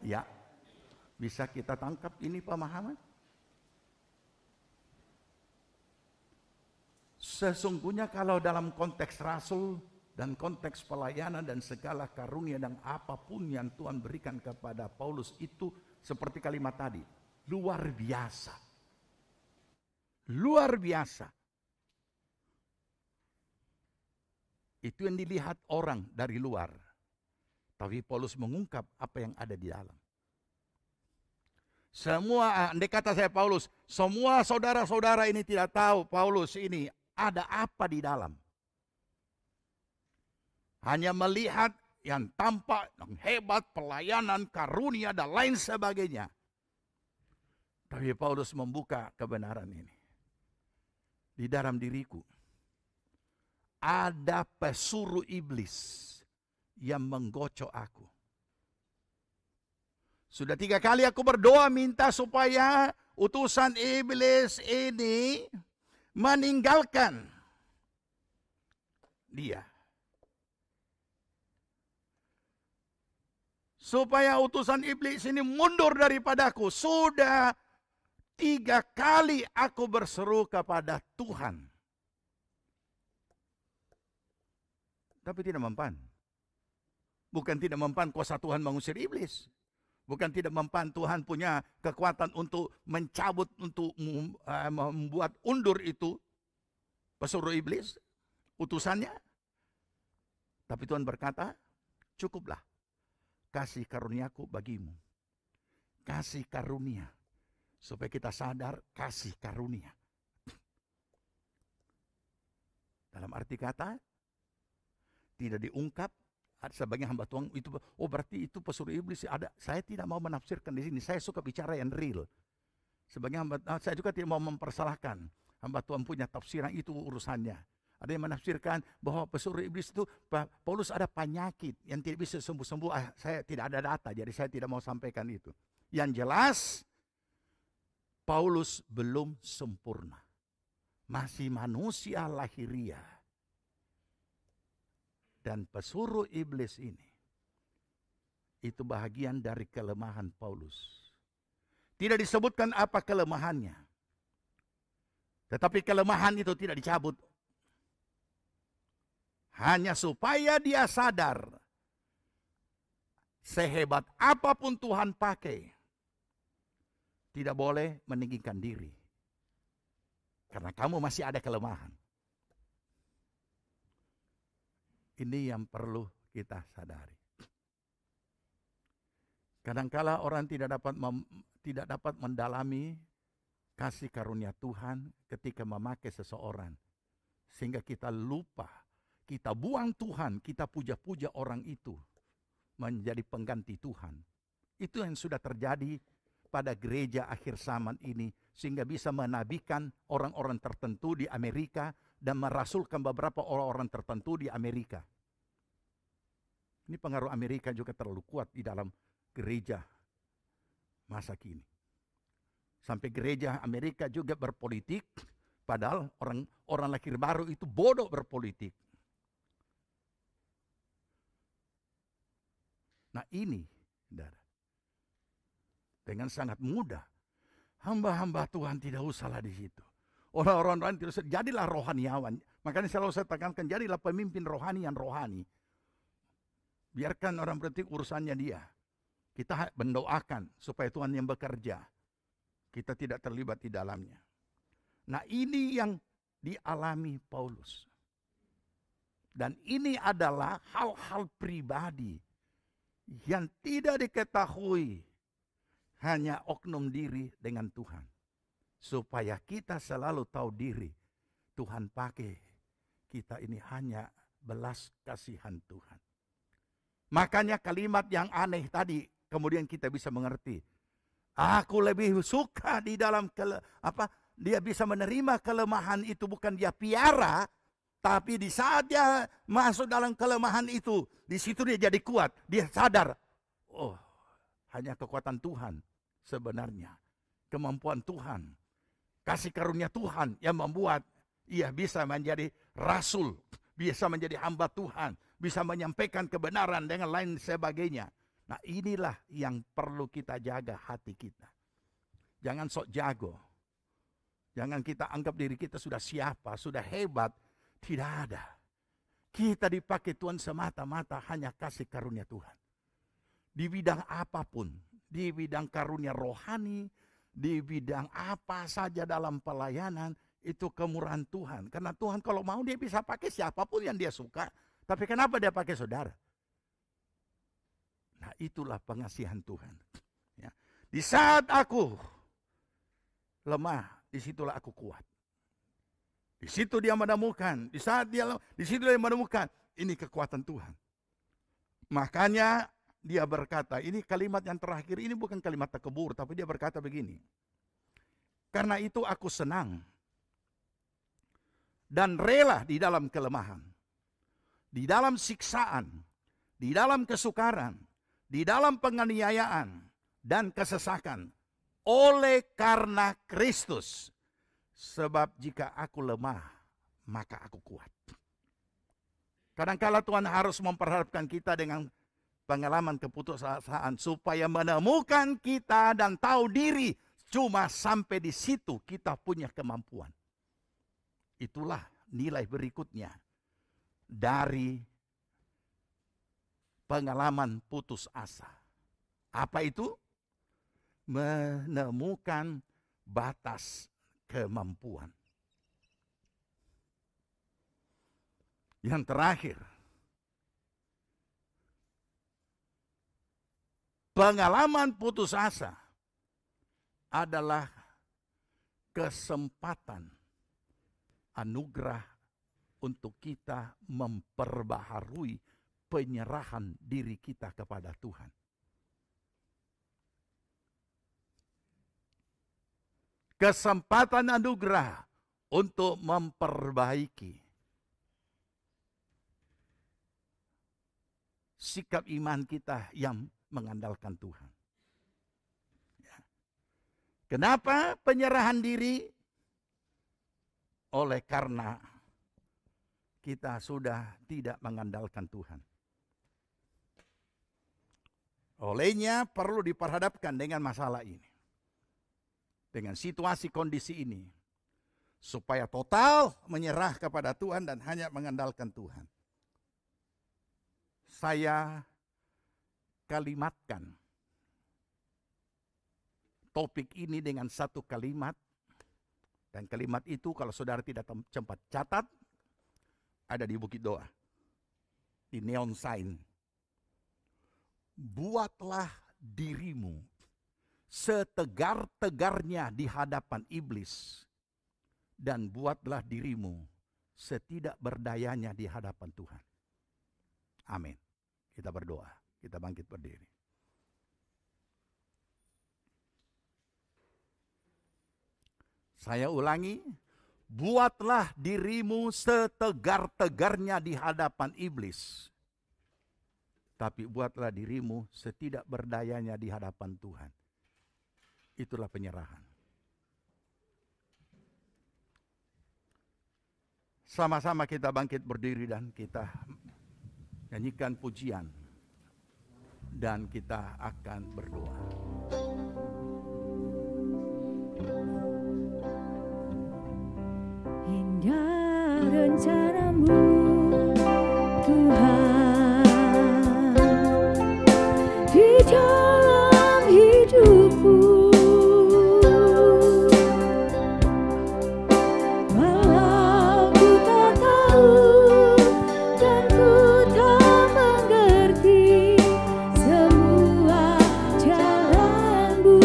Ya, bisa kita tangkap ini pemahaman? Sesungguhnya kalau dalam konteks rasul dan konteks pelayanan dan segala karunia dan apapun yang Tuhan berikan kepada Paulus itu seperti kalimat tadi, luar biasa. Luar biasa. Itu yang dilihat orang dari luar. Tapi Paulus mengungkap apa yang ada di dalam. Semua, andai kata saya Paulus, semua saudara-saudara ini tidak tahu Paulus ini ada apa di dalam. Hanya melihat yang tampak, yang hebat, pelayanan, karunia, dan lain sebagainya. Tapi Paulus membuka kebenaran ini. Di dalam diriku ada pesuruh iblis yang menggocok aku. Sudah 3 kali aku berdoa minta supaya utusan iblis ini meninggalkan dia. Supaya utusan iblis ini mundur daripadaku. Sudah 3 kali aku berseru kepada Tuhan. Tapi tidak mempan. Bukan tidak mempan kuasa Tuhan mengusir iblis. Bukan tidak mempan Tuhan punya kekuatan untuk mencabut, untuk membuat undur itu pesuruh iblis, utusannya. Tapi Tuhan berkata, cukuplah kasih karuniaku bagimu. Kasih karunia. Supaya kita sadar kasih karunia. Dalam arti kata, tidak diungkap. Sebagai hamba Tuhan itu, oh berarti itu pesuruh iblis ada. Saya tidak mau menafsirkan di sini. Saya suka bicara yang real. Sebagai hamba, saya juga tidak mau mempersalahkan. Hamba Tuhan punya tafsiran, itu urusannya. Ada yang menafsirkan bahwa pesuruh iblis itu Paulus ada penyakit yang tidak bisa sembuh-sembuh. Saya tidak ada data, jadi saya tidak mau sampaikan itu. Yang jelas Paulus belum sempurna. Masih manusia lahiriah. Dan pesuruh iblis ini, itu bahagian dari kelemahan Paulus. Tidak disebutkan apa kelemahannya. Tetapi kelemahan itu tidak dicabut. Hanya supaya dia sadar, sehebat apapun Tuhan pakai, tidak boleh meninggikan diri. Karena kamu masih ada kelemahan. Ini yang perlu kita sadari. Kadangkala orang tidak dapat mendalami kasih karunia Tuhan ketika memakai seseorang. Sehingga kita lupa, kita buang Tuhan, kita puja-puja orang itu menjadi pengganti Tuhan. Itu yang sudah terjadi kepada gereja akhir zaman ini sehingga bisa menabikan orang-orang tertentu di Amerika dan merasulkan beberapa orang-orang tertentu di Amerika. Ini pengaruh Amerika juga terlalu kuat di dalam gereja masa kini. Sampai gereja Amerika juga berpolitik, padahal orang lahir baru itu bodoh berpolitik. Nah ini, saudara, dengan sangat mudah, hamba-hamba Tuhan tidak usahlah di situ. Orang-orang tidak usah, jadilah rohaniawan. Makanya selalu saya tekankan, jadilah pemimpin rohani yang rohani. Biarkan orang politik urusannya dia. Kita mendoakan supaya Tuhan yang bekerja. Kita tidak terlibat di dalamnya. Nah ini yang dialami Paulus. Dan ini adalah hal-hal pribadi yang tidak diketahui hanya oknum diri dengan Tuhan. Supaya kita selalu tahu diri. Tuhan pakai kita ini hanya belas kasihan Tuhan. Makanya kalimat yang aneh tadi kemudian kita bisa mengerti. Aku lebih suka di dalam dia bisa menerima kelemahan itu, bukan dia piara, tapi di saat dia masuk dalam kelemahan itu, di situ dia jadi kuat. Dia sadar, oh, hanya kekuatan Tuhan sebenarnya, kemampuan Tuhan, kasih karunia Tuhan yang membuat ia bisa menjadi rasul, bisa menjadi hamba Tuhan, bisa menyampaikan kebenaran dengan lain sebagainya. Nah inilah yang perlu kita jaga hati kita. Jangan sok jago. Jangan kita anggap diri kita sudah siapa, sudah hebat. Tidak ada. Kita dipakai Tuhan semata-mata hanya kasih karunia Tuhan. Di bidang apapun. Di bidang karunia rohani. Di bidang apa saja dalam pelayanan. Itu kemurahan Tuhan. Karena Tuhan kalau mau dia bisa pakai siapapun yang dia suka. Tapi kenapa dia pakai saudara? Nah itulah pengasihan Tuhan. Ya. Di saat aku lemah, disitulah aku kuat. Di situ dia menemukan, di situ dia menemukan ini kekuatan Tuhan. Makanya dia berkata, ini kalimat yang terakhir, ini bukan kalimat takbur, tapi dia berkata begini. Karena itu aku senang dan rela di dalam kelemahan, di dalam siksaan, di dalam kesukaran, di dalam penganiayaan dan kesesakan oleh karena Kristus. Sebab jika aku lemah, maka aku kuat. Kadang-kala Tuhan harus memperhadapkan kita dengan pengalaman keputusasaan supaya menemukan kita dan tahu diri. Cuma sampai di situ kita punya kemampuan. Itulah nilai berikutnya dari pengalaman putus asa. Apa itu? Menemukan batas kemampuan. Yang terakhir, pengalaman putus asa adalah kesempatan anugerah untuk kita memperbaharui penyerahan diri kita kepada Tuhan. Kesempatan anugerah untuk memperbaiki sikap iman kita yang mengandalkan Tuhan. Ya. Kenapa penyerahan diri? Oleh karena kita sudah tidak mengandalkan Tuhan. Olehnya perlu diperhadapkan dengan masalah ini. Dengan situasi kondisi ini. Supaya total menyerah kepada Tuhan dan hanya mengandalkan Tuhan. Saya kalimatkan topik ini dengan satu kalimat. Dan kalimat itu kalau saudara tidak sempat catat, ada di Bukit Doa. Di neon sign. Buatlah dirimu setegar-tegarnya di hadapan iblis. Dan buatlah dirimu setidak berdayanya di hadapan Tuhan. Amin. Kita berdoa. Kita bangkit berdiri. Saya ulangi, buatlah dirimu setegar-tegarnya di hadapan iblis. Tapi buatlah dirimu setidak berdayanya di hadapan Tuhan. Itulah penyerahan. Sama-sama kita bangkit berdiri dan kita nyanyikan pujian. Dan kita akan berdoa. Indah rencanamu Tuhan di dalam hidupku, walau ku tak tahu dan ku tak mengerti semua jalanmu.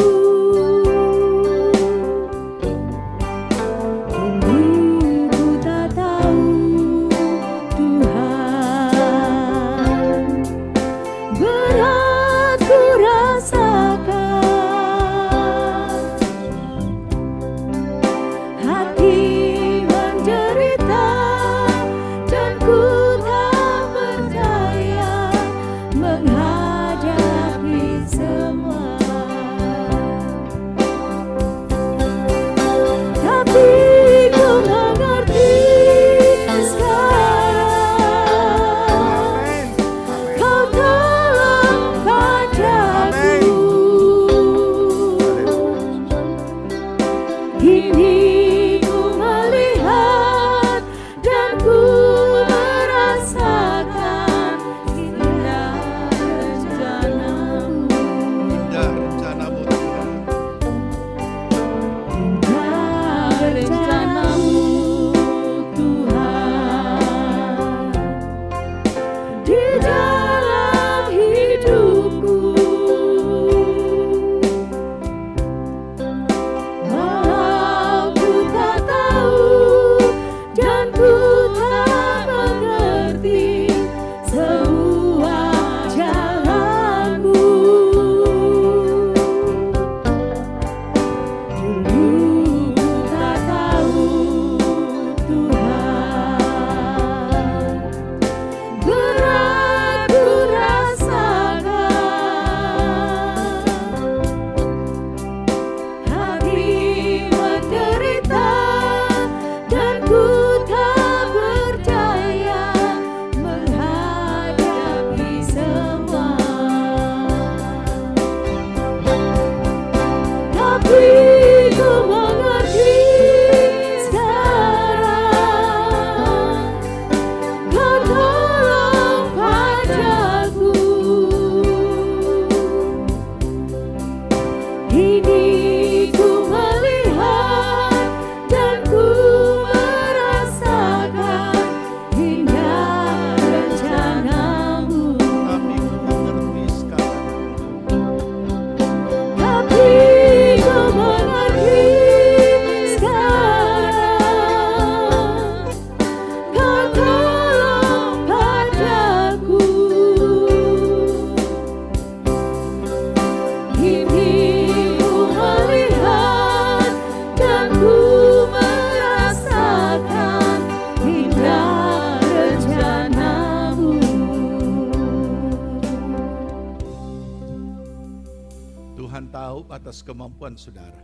Atas kemampuan saudara.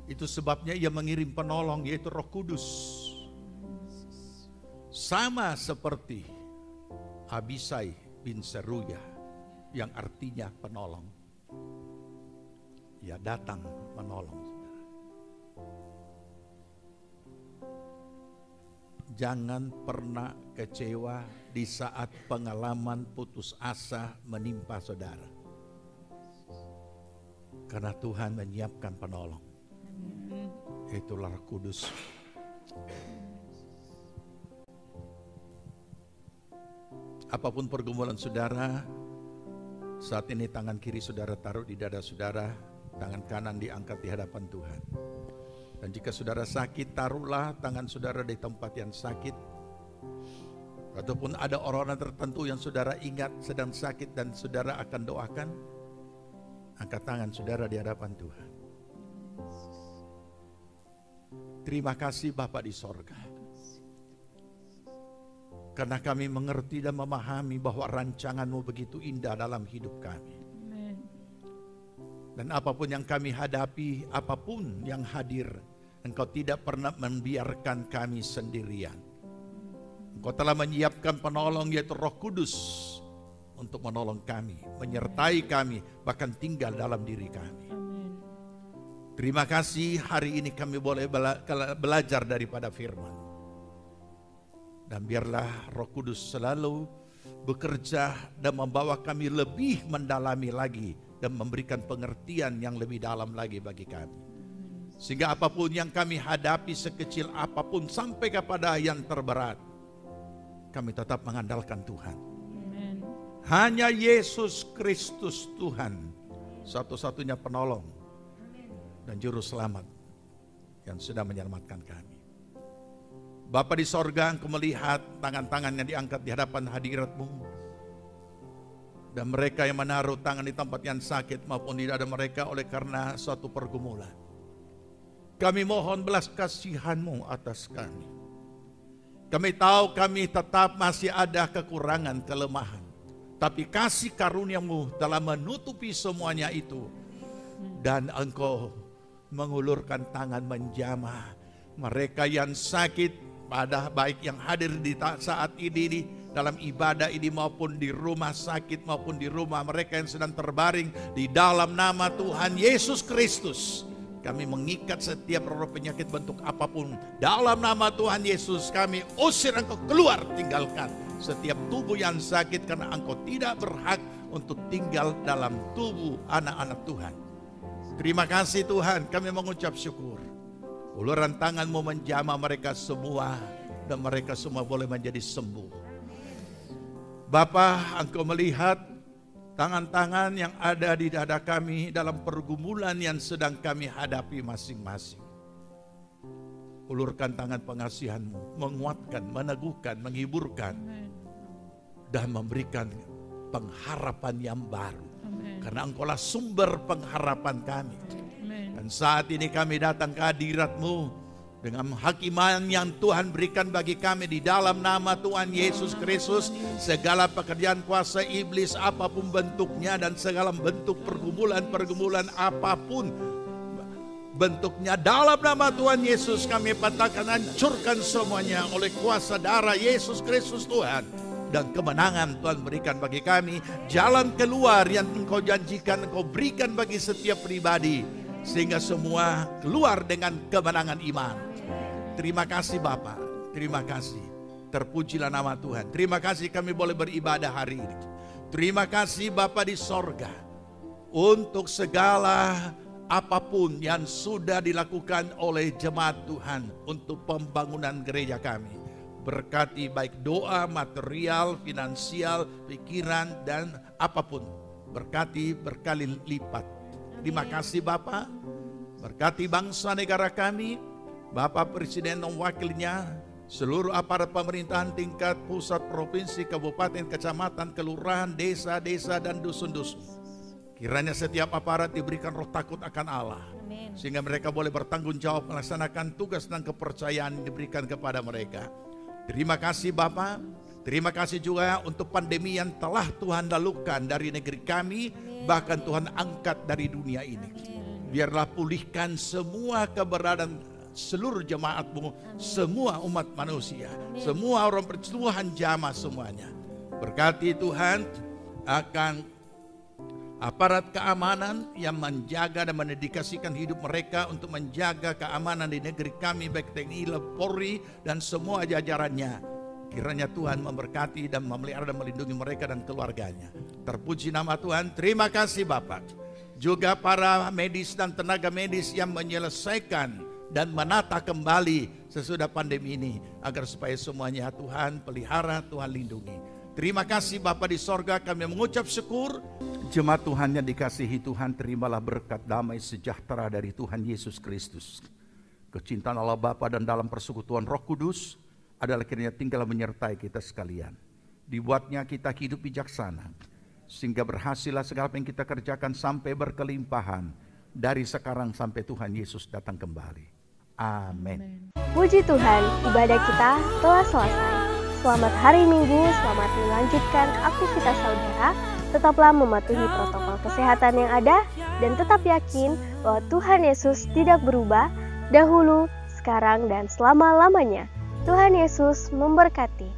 Itu sebabnya ia mengirim penolong, yaitu Roh Kudus. Sama seperti Abisai bin Seruya, yang artinya penolong. Ia datang menolong. Jangan pernah kecewa di saat pengalaman putus asa menimpa saudara. Karena Tuhan menyiapkan penolong. Itulah Roh Kudus. Apapun pergumulan saudara, saat ini tangan kiri saudara taruh di dada saudara, tangan kanan diangkat di hadapan Tuhan. Dan jika saudara sakit, taruhlah tangan saudara di tempat yang sakit. Ataupun ada orang-orang tertentu yang saudara ingat sedang sakit dan saudara akan doakan, angkat tangan saudara di hadapan Tuhan. Terima kasih Bapa di sorga. Karena kami mengerti dan memahami bahwa rancangan-Mu begitu indah dalam hidup kami. Dan apapun yang kami hadapi, apapun yang hadir, Engkau tidak pernah membiarkan kami sendirian. Engkau telah menyiapkan penolong yaitu Roh Kudus untuk menolong kami, menyertai kami, bahkan tinggal dalam diri kami. Terima kasih hari ini kami boleh belajar daripada firman. Dan biarlah Roh Kudus selalu bekerja dan membawa kami lebih mendalami lagi dan memberikan pengertian yang lebih dalam lagi bagi kami. Sehingga apapun yang kami hadapi, sekecil apapun sampai kepada yang terberat, kami tetap mengandalkan Tuhan. Amen. Hanya Yesus Kristus Tuhan, satu-satunya penolong dan juru selamat yang sudah menyelamatkan kami. Bapa di sorga, Engkau melihat tangan-tangan yang diangkat di hadapan hadirat-Mu. Dan mereka yang menaruh tangan di tempat yang sakit maupun di dada mereka oleh karena suatu pergumulan. Kami mohon belas kasihan-Mu atas kami. Kami tahu kami tetap masih ada kekurangan, kelemahan. Tapi kasih karunia-Mu telah menutupi semuanya itu. Dan Engkau mengulurkan tangan menjamah mereka yang sakit, pada baik yang hadir di saat ini dalam ibadah ini maupun di rumah sakit maupun di rumah mereka yang sedang terbaring, di dalam nama Tuhan Yesus Kristus kami mengikat setiap roh penyakit bentuk apapun. Dalam nama Tuhan Yesus kami usir Engkau keluar, tinggalkan setiap tubuh yang sakit, karena Engkau tidak berhak untuk tinggal dalam tubuh anak-anak Tuhan. Terima kasih Tuhan, kami mengucap syukur. Uluran tangan-Mu menjamah mereka semua dan mereka semua boleh menjadi sembuh. Bapa, Engkau melihat tangan-tangan yang ada di dada kami dalam pergumulan yang sedang kami hadapi masing-masing. Ulurkan tangan pengasihan-Mu, menguatkan, meneguhkan, menghiburkan, dan memberikan pengharapan yang baru. Karena Engkaulah sumber pengharapan kami. Dan saat ini kami datang ke hadirat-Mu dengan hakiman yang Tuhan berikan bagi kami di dalam nama Tuhan Yesus Kristus. Segala pekerjaan kuasa iblis apapun bentuknya dan segala bentuk pergumulan apapun bentuknya, dalam nama Tuhan Yesus kami patahkan, hancurkan semuanya oleh kuasa darah Yesus Kristus Tuhan. Dan kemenangan Tuhan berikan bagi kami, jalan keluar yang Engkau janjikan Engkau berikan bagi setiap pribadi, sehingga semua keluar dengan kemenangan iman. Terima kasih Bapa, terima kasih. Terpujilah nama Tuhan. Terima kasih kami boleh beribadah hari ini. Terima kasih Bapa di sorga untuk segala apapun yang sudah dilakukan oleh jemaat Tuhan untuk pembangunan gereja kami. Berkati baik doa, material, finansial, pikiran, dan apapun. Berkati berkali lipat. Terima kasih Bapak. Berkati bangsa negara kami, Bapak Presiden dan wakilnya, seluruh aparat pemerintahan tingkat pusat, provinsi, kabupaten, kecamatan, kelurahan, desa-desa, dan dusun-dusun. Kiranya setiap aparat diberikan roh takut akan Allah. Amin. Sehingga mereka boleh bertanggung jawab melaksanakan tugas dan kepercayaan yang diberikan kepada mereka. Terima kasih Bapak. Terima kasih juga untuk pandemi yang telah Tuhan lalukan dari negeri kami. Bahkan Tuhan angkat dari dunia ini. Biarlah pulihkan semua keberadaan seluruh jemaat-Mu, semua umat manusia, semua orang persetuhan jamaah semuanya. Berkati Tuhan akan aparat keamanan yang menjaga dan mendedikasikan hidup mereka untuk menjaga keamanan di negeri kami, baik TNI, Polri, dan semua jajarannya. Kiranya Tuhan memberkati dan memelihara dan melindungi mereka dan keluarganya. Terpuji nama Tuhan. Terima kasih Bapak. Juga para medis dan tenaga medis yang menyelesaikan dan menata kembali sesudah pandemi ini, agar supaya semuanya Tuhan pelihara, Tuhan lindungi. Terima kasih Bapa di sorga, kami mengucap syukur. Jemaat Tuhan yang dikasihi Tuhan, terimalah berkat damai sejahtera dari Tuhan Yesus Kristus. Kecintaan Allah Bapa dan dalam persekutuan Roh Kudus adalah kiranya tinggal menyertai kita sekalian. Dibuatnya kita hidup bijaksana, sehingga berhasillah segala yang kita kerjakan sampai berkelimpahan dari sekarang sampai Tuhan Yesus datang kembali. Amin. Puji Tuhan, ibadah kita telah selesai. Selamat hari Minggu, selamat melanjutkan aktivitas saudara. Tetaplah mematuhi protokol kesehatan yang ada dan tetap yakin bahwa Tuhan Yesus tidak berubah dahulu, sekarang, dan selama-lamanya. Tuhan Yesus memberkati.